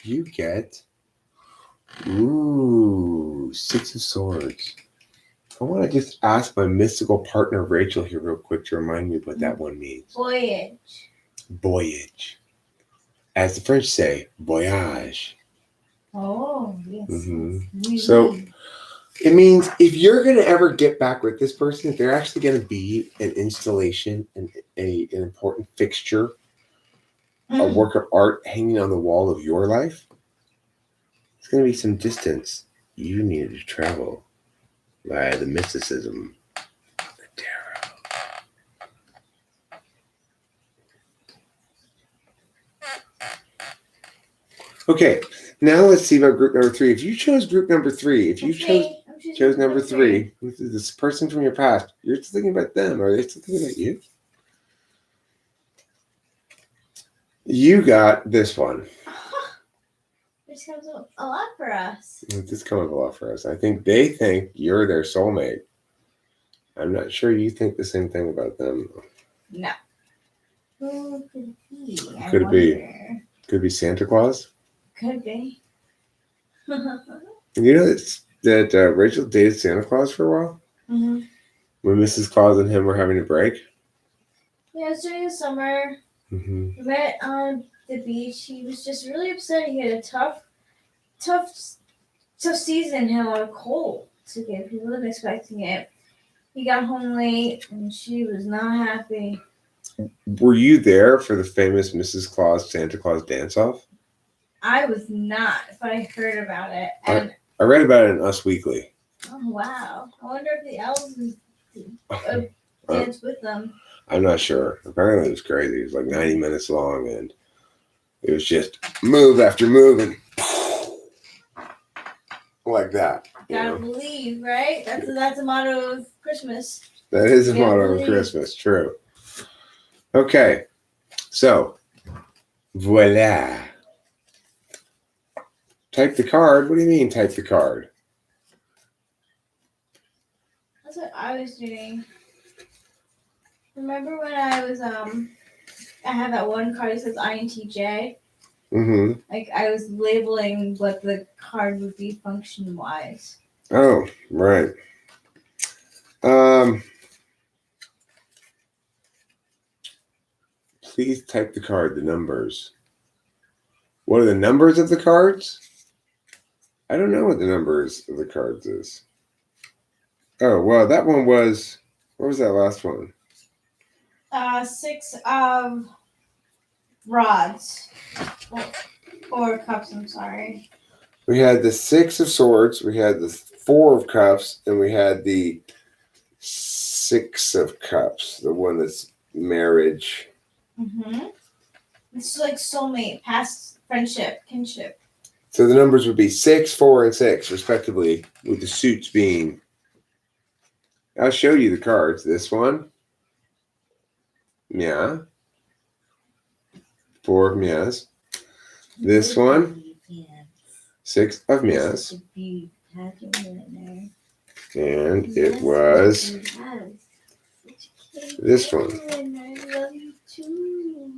you get, 6 of Swords. I want to just ask my mystical partner, Rachel, here real quick to remind me what that one means. Voyage. Voyage. As the French say, voyage. Oh, yes. Mm-hmm. So it means if you're going to ever get back with this person, if they're actually going to be an installation, an important fixture, a work of art hanging on the wall of your life, it's going to be some distance you needed to travel via the mysticism, the tarot. Okay, now let's see about group number 3. If you chose group number 3, if you chose number 3, this is this person from your past, you're still thinking about them. Are they still thinking about you? You got this one. This comes up a lot for us. This comes up a lot for us. I think they think you're their soulmate. I'm not sure you think the same thing about them. No. Who could it be? Could it be? Could it be Santa Claus? Could be. You know that Rachel dated Santa Claus for a while? Mm-hmm. When Mrs. Claus and him were having a break? Yeah, it was during the summer. Mm-hmm. We met on the beach. He was just really upset. He had a tough season. Had a lot of cold to give. He wasn't expecting it. He got home late, and she was not happy. Were you there for the famous Mrs. Claus Santa Claus dance-off? I was not, but I heard about it. And I read about it in Us Weekly. oh wow! I wonder if the elves danced with them. I'm not sure. Apparently it was crazy. It was like 90 minutes long, and it was just move after move and like that. Gotta believe, right? That's a motto of Christmas. That is a motto of Christmas. True. Okay. So, voila. Type the card. What do you mean type the card? That's what I was doing. Remember when I was I had that one card that says INTJ? Mm-hmm. Like I was labeling what the card would be function wise. Oh, right. Please type the card, the numbers. What are the numbers of the cards? I don't know what the numbers of the cards is. Oh, well, that one was, what was that last one? 6 of rods. Or cups, I'm sorry. We had the 6 of swords, we had the 4 of cups, and we had the 6 of cups, the one that's marriage. Mm-hmm. It's like soulmate, past friendship, kinship. So the numbers would be 6, 4, and 6, respectively, with the suits being. I'll show you the cards. This one. Yeah. 4 of Mias. This one. 6 of Mias. And it was this one.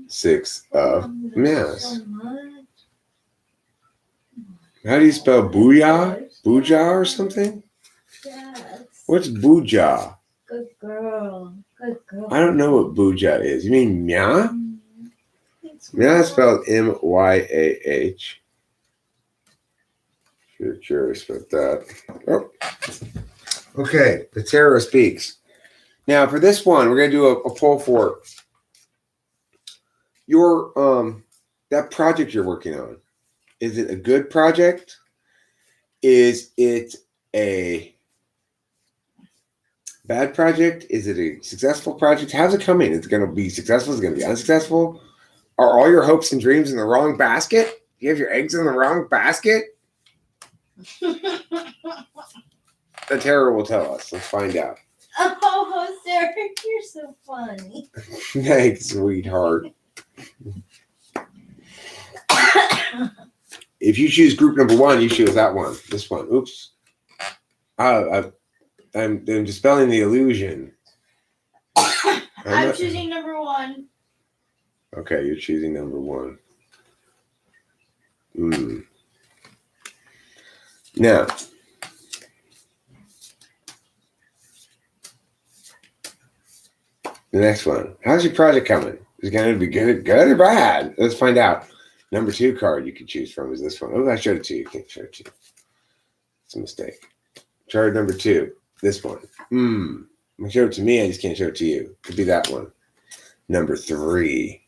6 of Mias. How do you spell booyah? Booja or something? What's booja? Good girl. Good girl. I don't know what booja is. You mean mya? Mya is spelled M-Y-A-H. If you're curious about that. Oh. Okay, the tarot speaks. Now for this one, we're gonna do a poll for your that project you're working on. Is it a good project? Is it a bad project? Is it a successful project? How's it coming? Is it going to be successful? Is it going to be unsuccessful? Are all your hopes and dreams in the wrong basket? Do you have your eggs in the wrong basket? The tarot will tell us. Let's find out. Oh, Sarah, you're so funny. Thanks, sweetheart. If you choose group number 1, you choose that one. This one. Oops. I'm dispelling the illusion. I'm choosing number 1. Okay, you're choosing number 1. Now, the next one. How's your project coming? Is it going to be good or bad? Let's find out. Number 2 card you can choose from is this one. Oh, I showed it to you. You can't show it to you. It's a mistake. Card number 2. This one. I'm going to show it to me. I just can't show it to you. Could be that one. Number 3.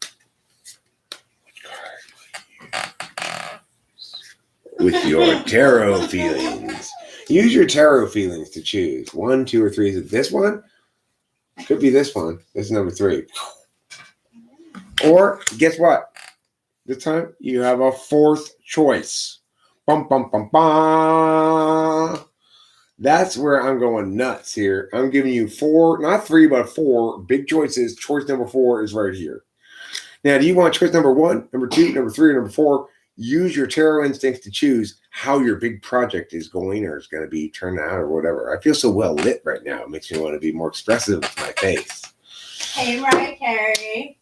With your tarot feelings. Use your tarot feelings to choose. 1, 2, or 3. Is it this one? Could be this one. This is number 3. Or, guess what? This time, you have a 4th choice. Bum, bum, bum, bum. That's where I'm going nuts here. I'm giving you 4, not 3, but 4 big choices. Choice number 4 is right here. Now, do you want choice number 1, number 2, number 3, or number 4? Use your tarot instincts to choose how your big project is going or is going to be turned out or whatever. I feel so well lit right now. It makes me want to be more expressive with my face. Hey, Mariah Carey.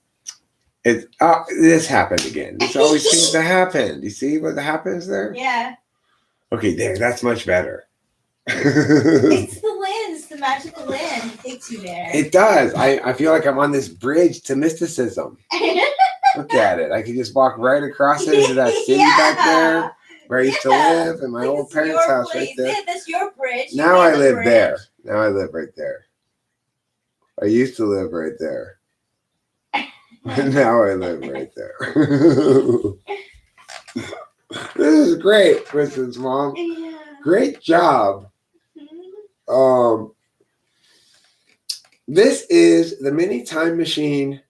This happened again. This always seems to happen. Do you see what happens there? Yeah. Okay, there. That's much better. It's the land. It's the magical land. It takes you there. It does. I feel like I'm on this bridge to mysticism. Look at it. I can just walk right across it into that city back there where I used to live and my old parents' house right there. Yeah, that's your bridge. Now I live there. Now I live right there. I used to live right there. Now I live right there. This is great, Kristen's mom. Yeah. Great job. This is the Mini Time Machine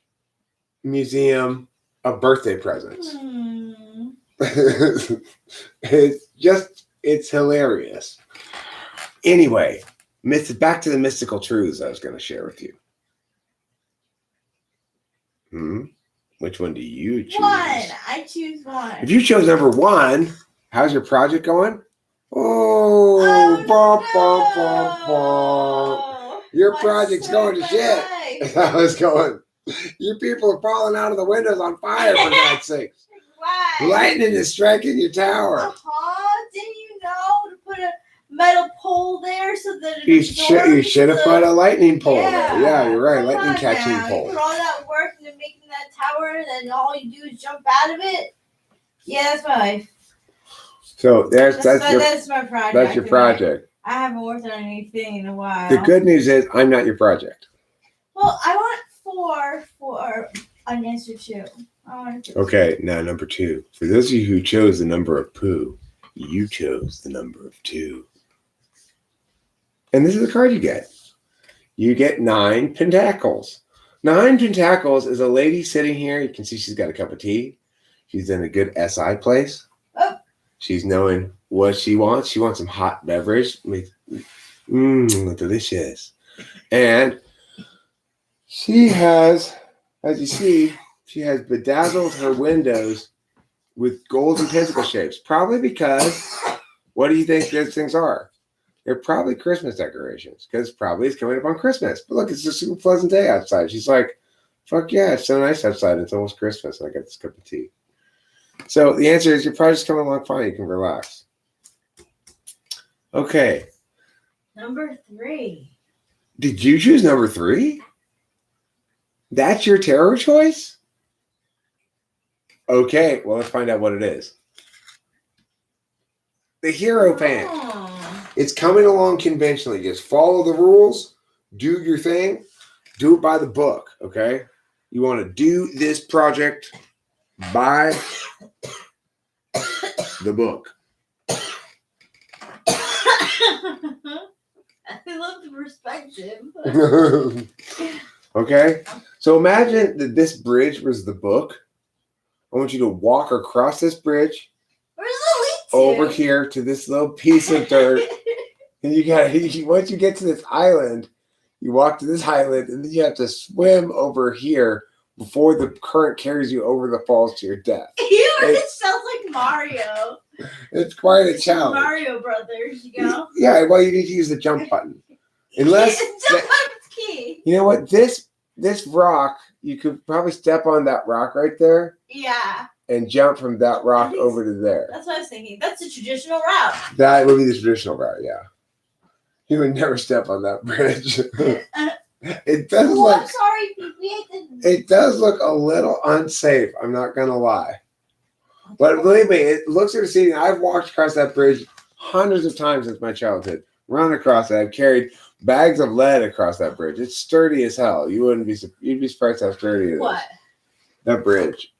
Museum of birthday presents. It's hilarious. Anyway, back to the mystical truths I was going to share with you. Which one do you choose? 1. I choose 1. If you chose number 1, how's your project going? Your project's going to shit. I was going. You people are falling out of the windows on fire for God's sakes. Why? Lightning is striking your tower. Didn't you know to put a metal pole there so that it You should have put a lightning pole there. Yeah, you're right. Come Lightning on catching now. pole. You put all that work into making that tower, and then all you do is jump out of it. Yeah, that's my life. So that's my project. your project. I haven't worked on anything in a while. The good news is I'm not your project. Well, I want 4 for an answer 2. I want to. Okay, now number 2. For those of you who chose the number of poo, you chose the number of 2. And this is the card you get. You get 9 pentacles. 9 pentacles is a lady sitting here. You can see she's got a cup of tea. She's in a good SI place. Oh. She's knowing what she wants. She wants some hot beverage. Delicious. And she has, as you see, she has bedazzled her windows with golden pentacle shapes. Probably because, what do you think those things are? They're probably Christmas decorations, because probably it's coming up on Christmas. But look, it's a super pleasant day outside. She's like, fuck yeah, it's so nice outside. It's almost Christmas. And I got this cup of tea. So the answer is your project's coming along fine. You can relax. Okay. Number 3. Did you choose number 3? That's your tarot choice? Okay, well, let's find out what it is. The Hierophant. Oh. It's coming along conventionally. Just follow the rules, do your thing, do it by the book, okay? You want to do this project by the book. I love the perspective. Okay? So imagine that this bridge was the book. I want you to walk across this bridge Where's the lead to? over here to this little piece of dirt. And you got once you get to this island, you walk to this island, and then you have to swim over here before the current carries you over the falls to your death. It sounds like Mario. It's quite a challenge. Mario Brothers, you know? Yeah, well, you need to use the jump button. Unless, Jump button's key. you know what, this rock, you could probably step on that rock right there Yeah, and jump from that rock over to there. that's what I was thinking. That's the traditional route. That would be the traditional route, yeah. You would never step on that bridge. It does Oh, look I'm sorry, Pee-Pee. it does look a little unsafe, I'm not gonna lie. But believe me, it looks deceiving. I've walked across that bridge hundreds of times since my childhood. Run across it. I've carried bags of lead across that bridge. It's sturdy as hell. You'd be surprised how sturdy it is. What? That bridge.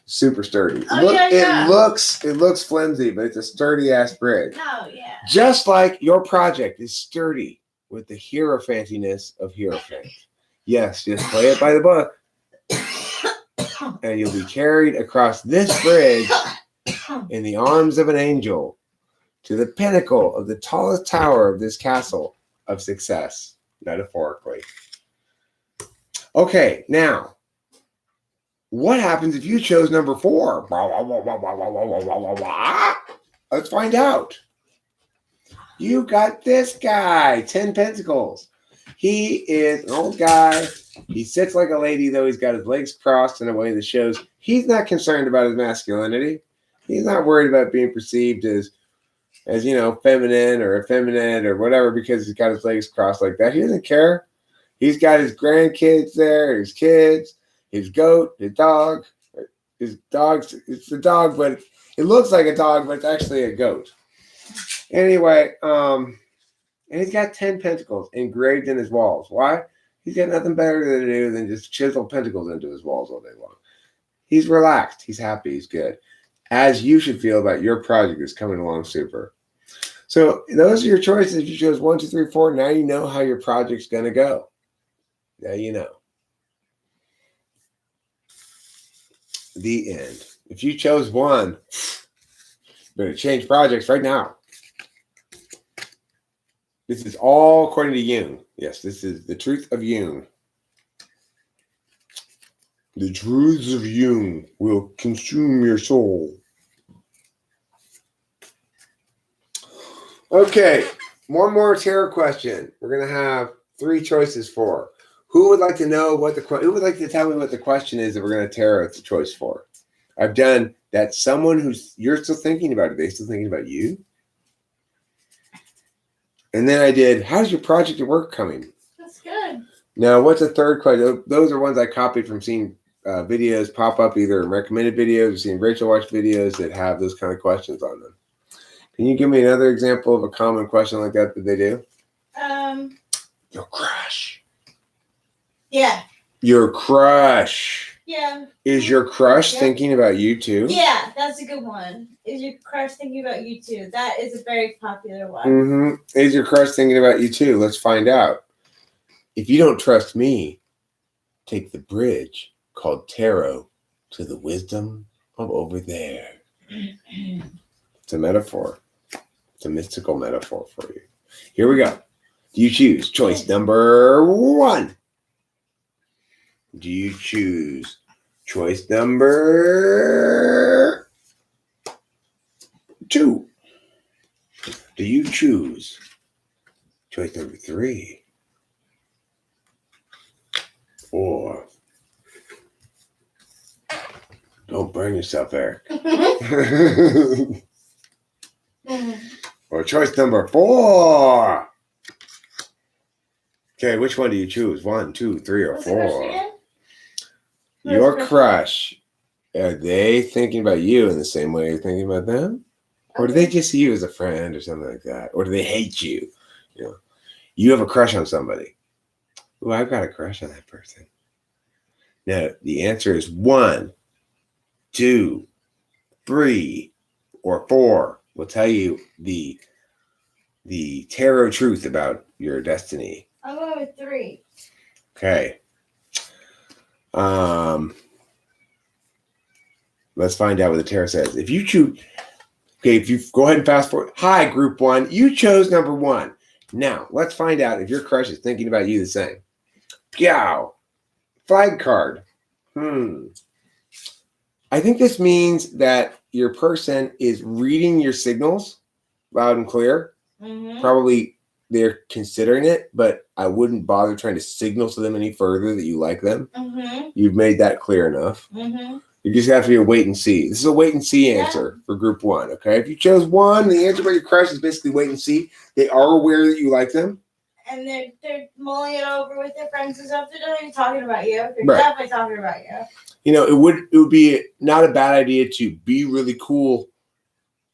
Super sturdy. Oh, yeah. It looks flimsy, but it's a sturdy ass bridge. No, yeah. Just like your project is sturdy with the hierophantiness of Hierophant. Yes, just play it by the book. And you'll be carried across this bridge in the arms of an angel to the pinnacle of the tallest tower of this castle of success, metaphorically. Okay, now, what happens if you chose number 4? Let's find out. You got this guy, 10 Pentacles. He is an old guy. He sits like a lady, though. He's got his legs crossed in a way that shows he's not concerned about his masculinity. He's not worried about being perceived as feminine or effeminate or whatever because he's got his legs crossed like that. He doesn't care. He's got his grandkids there, his kids, his goat, his dog. His dog's, it's a dog, but it looks like a dog, but it's actually a goat. Anyway, and he's got 10 pentacles engraved in his walls. Why? He's got nothing better to do than just chisel pentacles into his walls all day long. He's relaxed. He's happy. He's good. As you should feel about your project that's coming along super. So those are your choices. If you chose 1, 2, 3, 4, now you know how your project's going to go. Now you know. The end. If you chose 1, you better change projects right now. This is all according to Jung. Yes, this is the truth of Jung. The truths of Jung will consume your soul. Okay, one more tarot question. We're going to have 3 choices for. Who would like to know who would like to tell me what the question is that we're going to tarot the choice for? I've done that. Someone you're still thinking about. Are they still thinking about you? And then I did, how's your project at work coming? That's good. Now, what's the third question? Those are ones I copied from seeing videos pop up, either recommended videos or seeing Rachel watch videos that have those kind of questions on them. Can you give me another example of a common question like that they do? Your crush. Yeah. Your crush. Yeah. Is your crush Yep. thinking about you too? Yeah, that's a good one. Is your crush thinking about you too? That is a very popular one. Mm-hmm. Is your crush thinking about you too? Let's find out. If you don't trust me, take the bridge called tarot to the wisdom of over there. It's a metaphor. It's a mystical metaphor for you. Here we go. Do you choose choice number 1? Do you choose choice number 2? Do you choose choice number 3? Or don't burn yourself, Eric. Or choice number 4. Okay, which one do you choose? 1, 2, 3, or What's the question 4? again? Your crush, are they thinking about you in the same way you're thinking about them? Or do they just see you as a friend or something like that? Or do they hate you? You know, you have a crush on somebody. Oh, I've got a crush on that person. Now, the answer is 1, 2, 3, or 4. We'll tell you the tarot truth about your destiny. I'm going with 3. Okay. Let's find out what the tarot says. If you choose, okay, if you go ahead and fast forward. Hi, group 1. You chose number 1. Now, let's find out if your crush is thinking about you the same. Yow. Flag card. I think this means that your person is reading your signals loud and clear. Mm-hmm. Probably they're considering it, but I wouldn't bother trying to signal to them any further that you like them. Mm-hmm. You've made that clear enough. Mm-hmm. You just have to be a wait and see. This is a wait and see answer for group 1, okay? If you chose 1, the answer about your crush is basically wait and see. They are aware that you like them. And they're mulling it over with their friends and stuff. They're not even talking about you. They're Right. definitely talking about you. You know, it would be not a bad idea to be really cool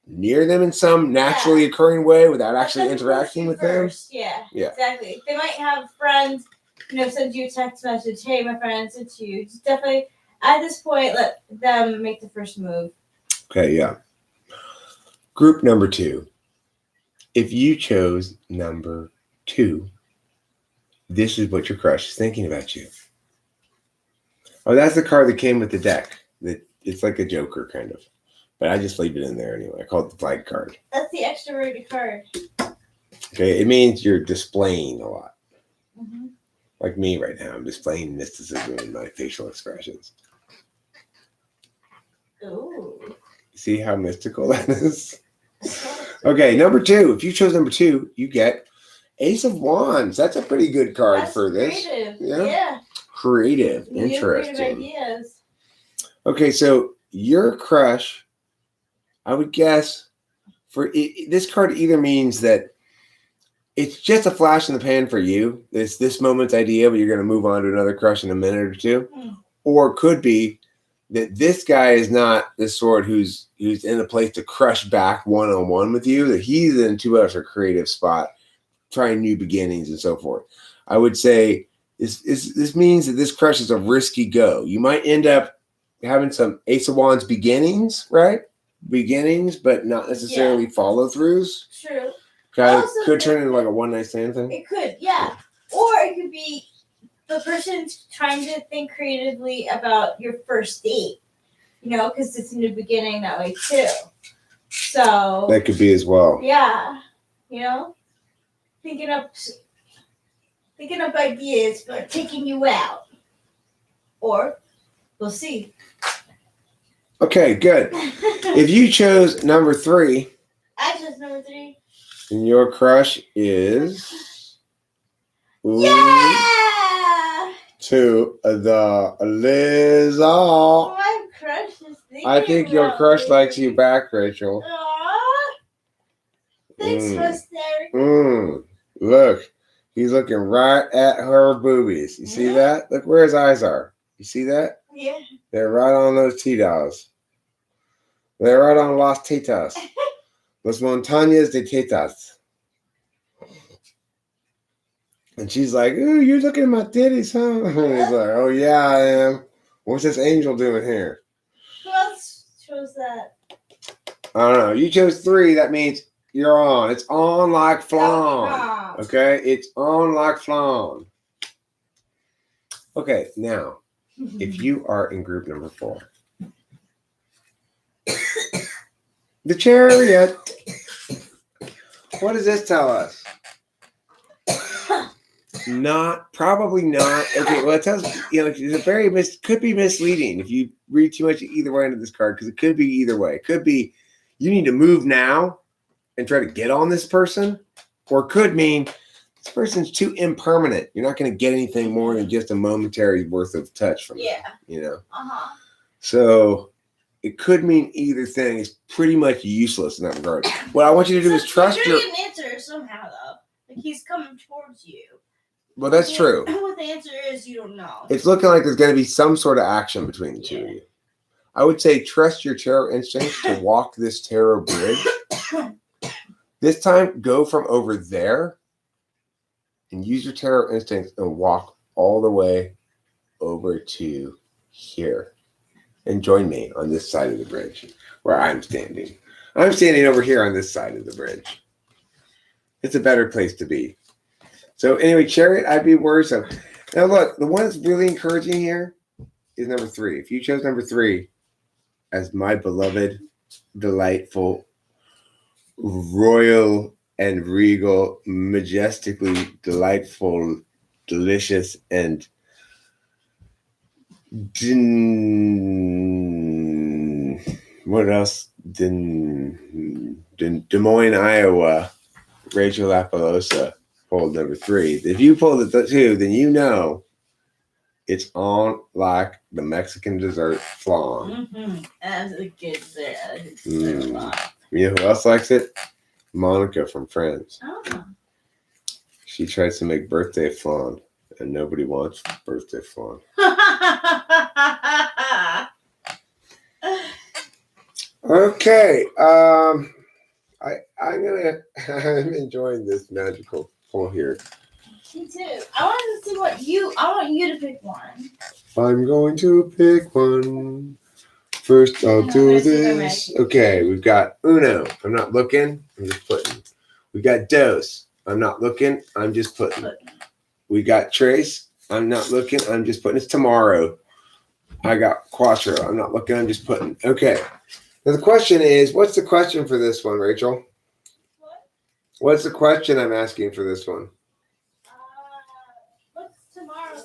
near them in some naturally occurring way without actually interacting with them. Yeah, Yeah. Exactly. They might have friends, send you a text message. Hey, my friend sent you. Just definitely, at this point, let them make the first move. Okay, yeah. Group number 2. If you chose number 2, this is what your crush is thinking about you. Oh, that's the card that came with the deck. It's like a joker kind of. But I just leave it in there anyway. I call it the flag card. That's the extroverted card. Okay, it means you're displaying a lot. Mm-hmm. Like me right now, I'm displaying mysticism in my facial expressions. Ooh. See how mystical that is? Okay, number 2. If you chose number 2, you get Ace of Wands. That's a pretty good card for this. Creative. Yeah. Creative. Interesting. Creative ideas. Okay, so your crush, I would guess, for this card either means that it's just a flash in the pan for you. It's this moment's idea, but you're going to move on to another crush in a minute or 2. Or it could be that this guy is not the sort who's in a place to crush back one-on-one with you, that he's in too much of a creative spot, trying new beginnings and so forth. I would say this means that this crush is a risky go. You might end up having some Ace of Wands beginnings, right? Beginnings, but not necessarily follow-throughs. True. Could turn into like a one-night stand thing. It could, yeah. Or it could be the person's trying to think creatively about your first date, because it's a new beginning that way too. So that could be as well. Yeah, thinking up ideas for taking you out, or we'll see. Okay, good. If you chose number 3, I chose number 3. and your crush is to the Liz. My crush is thinking I think your crush me. likes you back, Rachel. Aww. Thanks, Mr. Look, he's looking right at her boobies. You see that? Look where his eyes are. You see that? Yeah. They're right on those T-dolls. They're right on Las Titas. Las montañas de tetas. And she's like, ooh, you're looking at my titties, huh? And he's like, oh, yeah, I am. What's this angel doing here? Who else chose that? I don't know. You chose 3. That means you're on. It's on like flan. Okay? It's on like flan. Okay, now, if you are in group number 4, the chariot. What does this tell us? Probably not. Okay, well, it tells it's could be misleading if you read too much either way into this card, because it could be either way. It could be you need to move now and try to get on this person, or it could mean this person's too impermanent. You're not going to get anything more than just a momentary worth of touch from them. So it could mean either thing. It's pretty much useless in that regard. What I want you to do is trust you're your. getting an answer somehow, though. Like he's coming towards you. Well, that's true. What the answer is, you don't know. It's looking like there's going to be some sort of action between the two of you. I would say trust your tarot instincts to walk this tarot bridge. This time, go from over there and use your tarot instincts and walk all the way over to here. And join me on this side of the bridge where I'm standing. I'm standing over here on this side of the bridge. It's a better place to be. So anyway, chariot, I'd be worrisome. Now look, the one that's really encouraging here is number 3. If you chose number 3 as my beloved, delightful, royal and regal, majestically delightful, delicious, and what else? Des Moines, Iowa, Rachel Lapalosa pulled number 3. If you pulled the 2, then you know it's on like the Mexican dessert flan. Mm-hmm. That's a good dessert. You know who else likes it? Monica from Friends. Oh. She tries to make birthday flan, and nobody wants birthday flan. Okay. I'm enjoying this magical pull here. Me too. I want you to pick one. I'm going to pick one. First, I'll do this. Okay, we've got Uno. I'm not looking. I'm just putting. We got Dos. I'm not looking. I'm just putting. We got Trace. I'm not looking. I'm just putting. It's tomorrow. I got Quattro. I'm not looking. I'm just putting. Okay. Now the question is, what's the question for this one, Rachel? What? What's the question I'm asking for this one? What's tomorrow?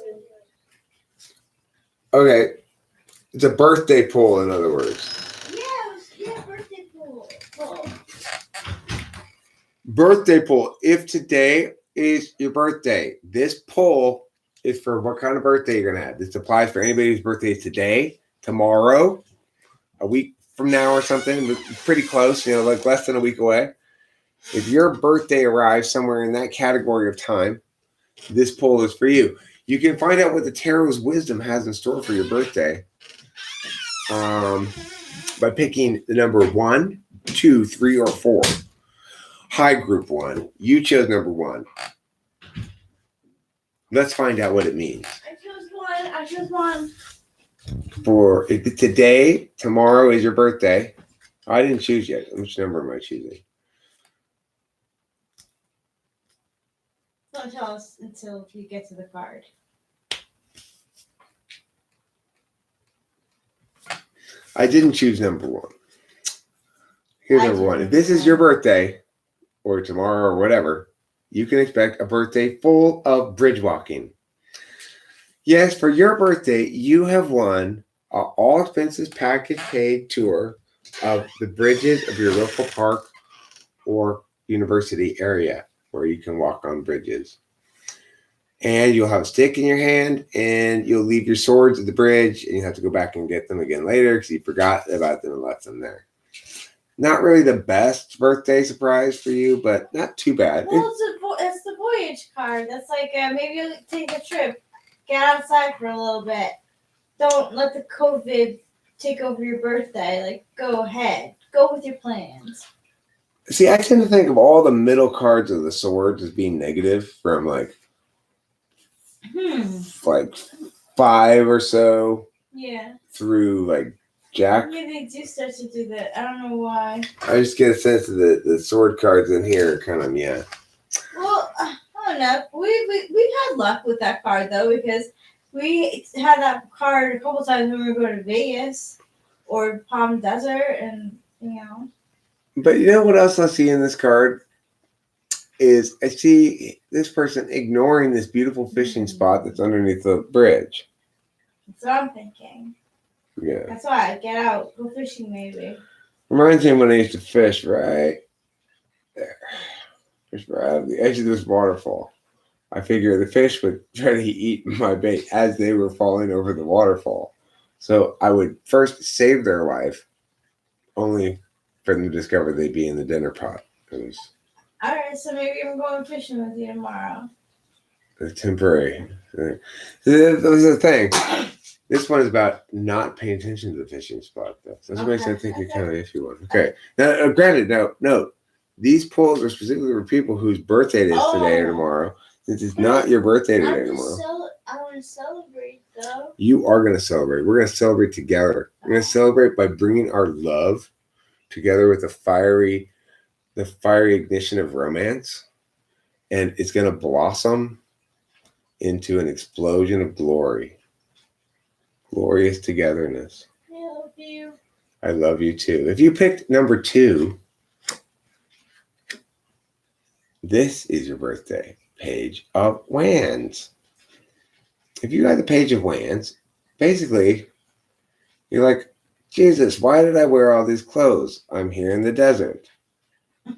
Okay. It's a birthday pull, in other words. Yeah, birthday pull. Birthday pull. If today is your birthday, this pull is for what kind of birthday you're going to have. This applies for anybody whose birthday is today, tomorrow, a week from now or something, pretty close, like less than a week away. If your birthday arrives somewhere in that category of time, this pull is for you. You can find out what the Tarot's wisdom has in store for your birthday by picking the number 1, 2, 3, or 4. High group 1. You chose number 1. Let's find out what it means. I chose one. For today, tomorrow is your birthday. I didn't choose yet. Which number am I choosing? Don't tell us until you get to the card. I didn't choose number 1. Here's number 1. If this is your birthday, or tomorrow, or whatever, you can expect a birthday full of bridge walking. Yes, for your birthday, you have won an all expenses package paid tour of the bridges of your local park or university area where you can walk on bridges. And you'll have a stick in your hand, and you'll leave your swords at the bridge, and you have to go back and get them again later because you forgot about them and left them there. Not really the best birthday surprise for you, but not too bad. Well, it's the voyage card. That's like maybe you'll take a trip, get outside for a little bit. Don't let the COVID take over your birthday. Like, go ahead. Go with your plans. See, I tend to think of all the middle cards of the swords as being negative from like Hmm. 5 or so Yeah. through like Jack. Yeah, they do start to do that. I don't know why. I just get a sense of the sword cards in here, kind of Well, I don't know. We've had luck with that card though, because we had that card a couple times when we were going to Vegas or Palm Desert, and you know. But you know what else I see in this card is I see this person ignoring this beautiful fishing spot that's underneath the bridge. That's what I'm thinking. Yeah, That's why I get out, go fishing maybe. reminds me of when I used to fish right there, fish right at the edge of this waterfall. I figure the fish would try to eat my bait as they were falling over the waterfall. So I would first save their life, only for them to discover they'd be in the dinner pot. It was Alright, so maybe I'm going fishing with you tomorrow. temporary. That was the thing. This one is about not paying attention to the fishing spot, though. So that's what makes I think you're kind of an iffy one. Okay. Now, granted, note, these polls are specifically for people whose birthday it is today or tomorrow. Since it's not your birthday today or tomorrow. I want to celebrate though. You are going to celebrate. We're going to celebrate together. We're going to celebrate by bringing our love together with the fiery ignition of romance, and it's going to blossom into an explosion of glory. Glorious togetherness. I love you. I love you too. If you picked number 2, this is your birthday. Page of Wands. If you got the Page of Wands, basically, you're like, Jesus, why did I wear all these clothes? I'm here in the desert.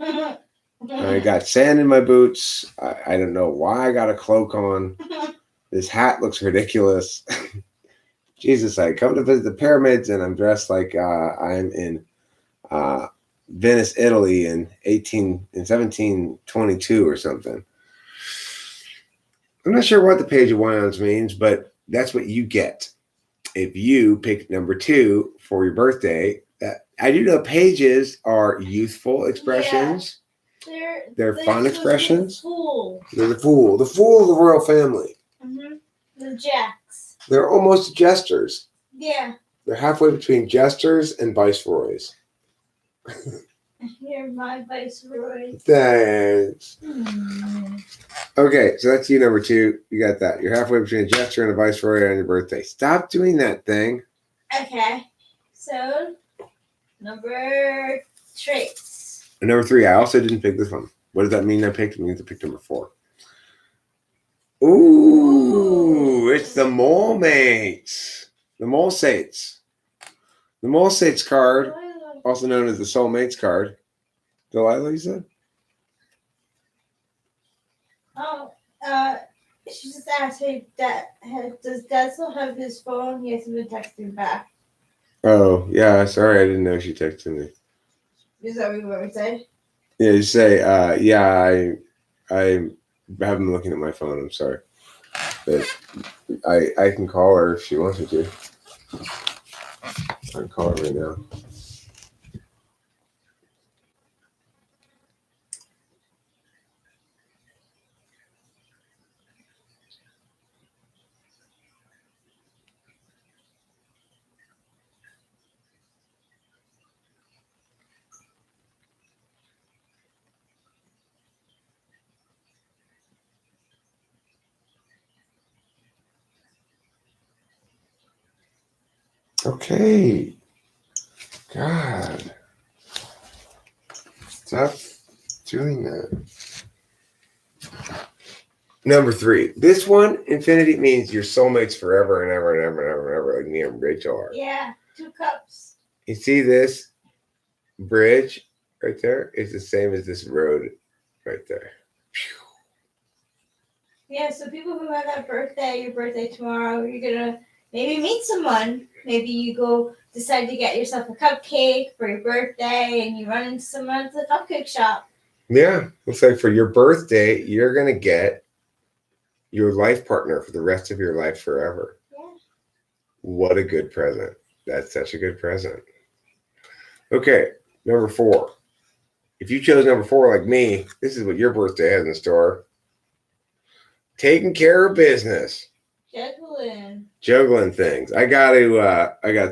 I got sand in my boots. I don't know why I got a cloak on. This hat looks ridiculous. Jesus, I come to visit the pyramids and I'm dressed like I'm in Venice, Italy in 1722 or something. I'm not sure what the Page of Wands means, but that's what you get if you pick number 2 for your birthday. I do know pages are youthful expressions. Yeah. They're fun expressions. They're The fool of the royal family. Mm-hmm. The Jacks. They're almost jesters. Yeah. They're halfway between jesters and viceroys. You're my viceroy. Thanks. Hmm. Okay, so that's you, number 2. You got that. You're halfway between a jester and a viceroy on your birthday. Stop doing that thing. Okay. So, number traits. And number 3, I also didn't pick this one. What does that mean I picked? It means I picked number 4. Ooh, it's the mole mates. The mole sates. The mole sates card, also known as the soulmates card. Delilah, you said? Oh, she just asked, hey, does Dad still have his phone? He hasn't been texting back. Oh, yeah, sorry, I didn't know she texted me. Is that what we said? Yeah, you say, yeah, I haven't been looking at my phone, I'm sorry. But I can call her if she wants me to. I can call her right now. Okay. God. Stop doing that. Number 3. This one, infinity, means your soulmates forever and ever and ever and ever and ever, like me and Rachel are. Yeah, 2 cups. You see this bridge right there? It's the same as this road right there. Yeah, so people who have that birthday, your birthday tomorrow, you're gonna maybe meet someone. Maybe you go decide to get yourself a cupcake for your birthday and you run into someone at the cupcake shop. Yeah. Looks like for your birthday, you're going to get your life partner for the rest of your life forever. Yeah. What a good present. That's such a good present. Okay. Number 4. if you chose number 4 like me, this is what your birthday has in store. Taking care of business. Juggling things. I got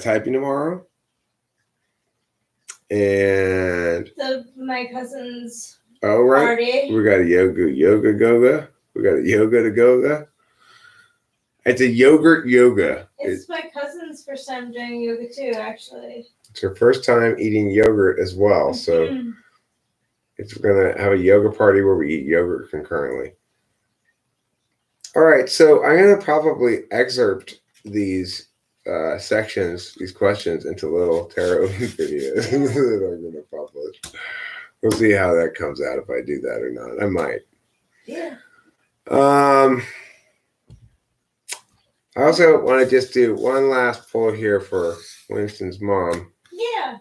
typing tomorrow. And So my cousin's right. party. We got a yoga goga. We got a yoga to goga. It's a yogurt yoga. It's my cousin's first time doing yoga too, actually. It's her first time eating yogurt as well. So we're gonna have a yoga party where we eat yogurt concurrently. All right, so I'm gonna probably excerpt these sections, these questions, into little tarot videos that I'm gonna publish. We'll see how that comes out if I do that or not. I might. Yeah. I also want to just do one last pull here for Winston's mom. Yeah.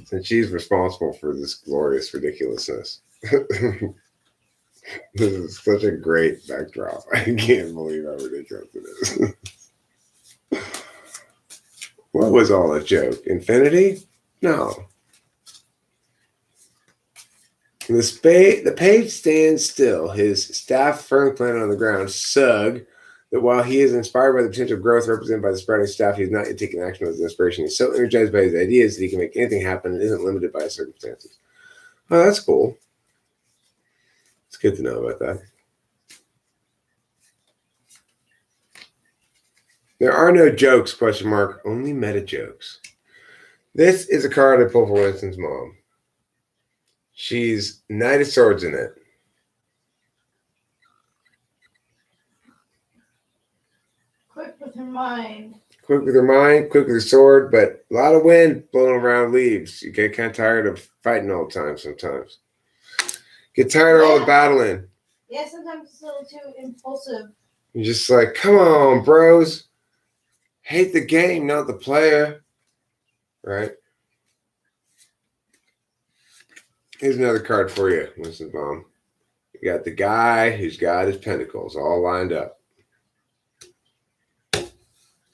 Since she's responsible for this glorious ridiculousness. This is such a great backdrop. I can't believe how ridiculous it is. What was all a joke? Infinity? No. The page stands still, his staff firmly planted on the ground. Sug, that while he is inspired by the potential growth represented by the sprouting staff, he has not yet taken action with his inspiration. He's so energized by his ideas that he can make anything happen and isn't limited by his circumstances. Oh, that's cool. It's good to know about that. There are no jokes, ? Only meta jokes. This is a card I pulled for Winston's mom. She's Knight of Swords in it. Quick with her mind. Quick with her mind, quick with her sword, but a lot of wind blowing around leaves. You get kind of tired of fighting all the time sometimes. Get tired of all the battling. Yeah, sometimes it's a little too impulsive. You're just like, come on, bros. Hate the game, not the player. Right? Here's another card for you, Mrs. Mom. You got the guy who's got his pentacles all lined up.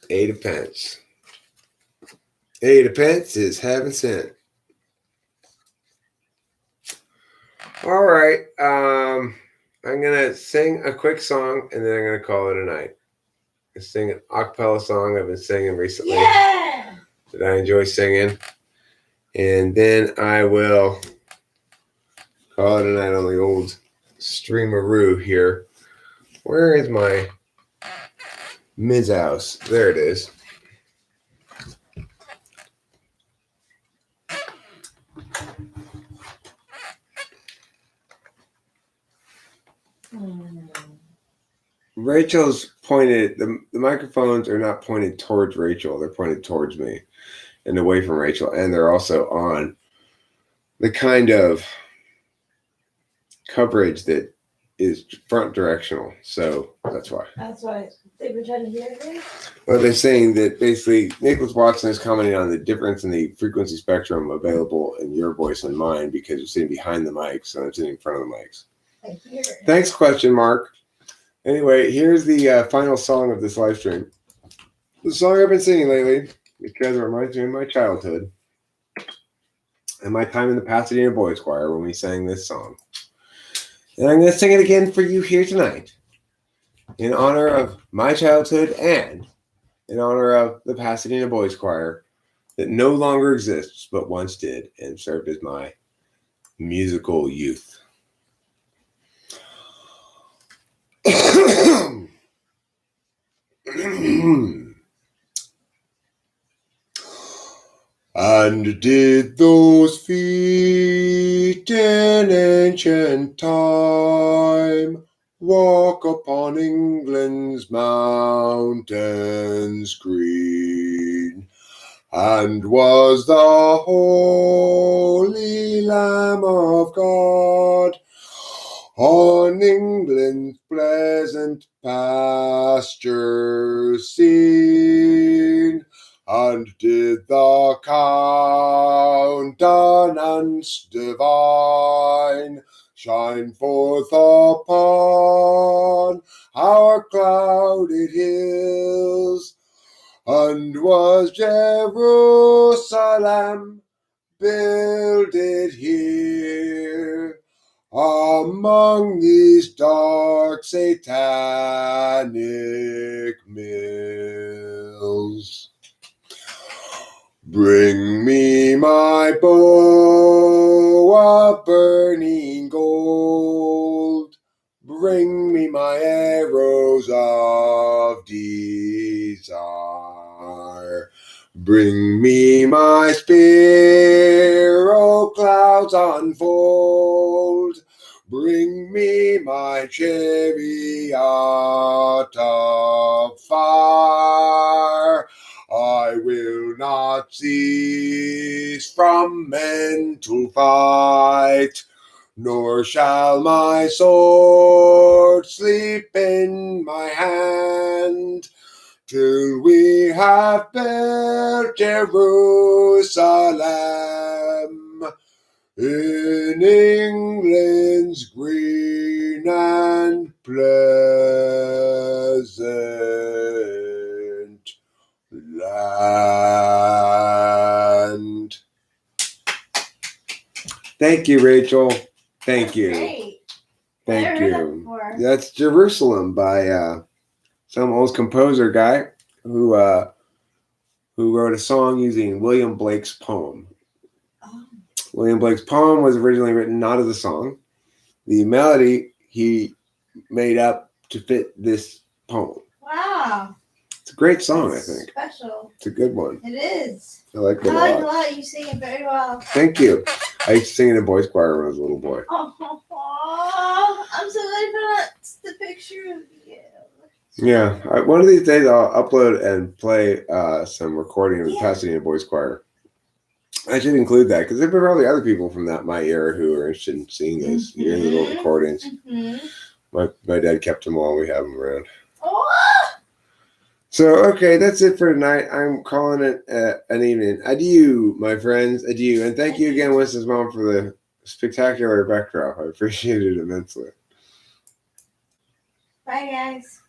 8 of Pence. 8 of Pence is heaven sent. All right. I'm going to sing a quick song, and then I'm going to call it a night. I sing an a cappella song I've been singing recently. Yeah! That I enjoy singing. And then I will call it a night on the old streamaroo here. Where is my Ms. House? There it is. Rachel's pointed, the microphones are not pointed towards Rachel, they're pointed towards me and away from Rachel, and they're also on the kind of coverage that is front directional, so that's why. That's why they've been trying to hear me. Well, they're saying that basically Nicholas Watson is commenting on the difference in the frequency spectrum available in your voice and mine because you're sitting behind the mics and I'm sitting in front of the mics. I hear it. Thanks, ? Anyway, here's the final song of this live stream. The song I've been singing lately because it reminds me of my childhood and my time in the Pasadena Boys Choir when we sang this song. And I'm going to sing it again for you here tonight in honor of my childhood and in honor of the Pasadena Boys Choir that no longer exists but once did and served as my musical youth. And did those feet in ancient time walk upon England's mountains green? And was the Holy Lamb of God on England's pleasant pastures seen? And did the countenance divine shine forth upon our clouded hills? And was Jerusalem builded here among these dark satanic mills. Bring me my bow of burning gold. Bring me my arrows of desire. Bring me my spear, oh clouds unfold. Bring me my chariot of fire. I will not cease from mental fight, nor shall my sword sleep in my hand, till we have built Jerusalem in England's green and pleasant land. Thank you, Rachel. Thank That's you. Great. Thank Never heard that you. before. That's Jerusalem by some old composer guy who wrote a song using William Blake's poem. Oh. William Blake's poem was originally written not as a song. The melody he made up to fit this poem. Wow. It's a great song, That's I think. special. It's a good one. It is. I like it I like a it a lot. lot. You sing it very well. Thank you. I used to sing in a boys' choir when I was a little boy. Oh, I'm so glad for the picture of you. Yeah. One of these days I'll upload and play some recording of the Pasadena Boys Choir. I should include that because there are probably other people from my era who are interested in seeing those, hearing the little recordings. Mm-hmm. My dad kept them all. We have them around. Oh, So, okay, that's it for tonight. I'm calling it an evening. Adieu, my friends. Adieu. And thank you again, Winston's mom, for the spectacular backdrop. I appreciate it immensely. bye, guys.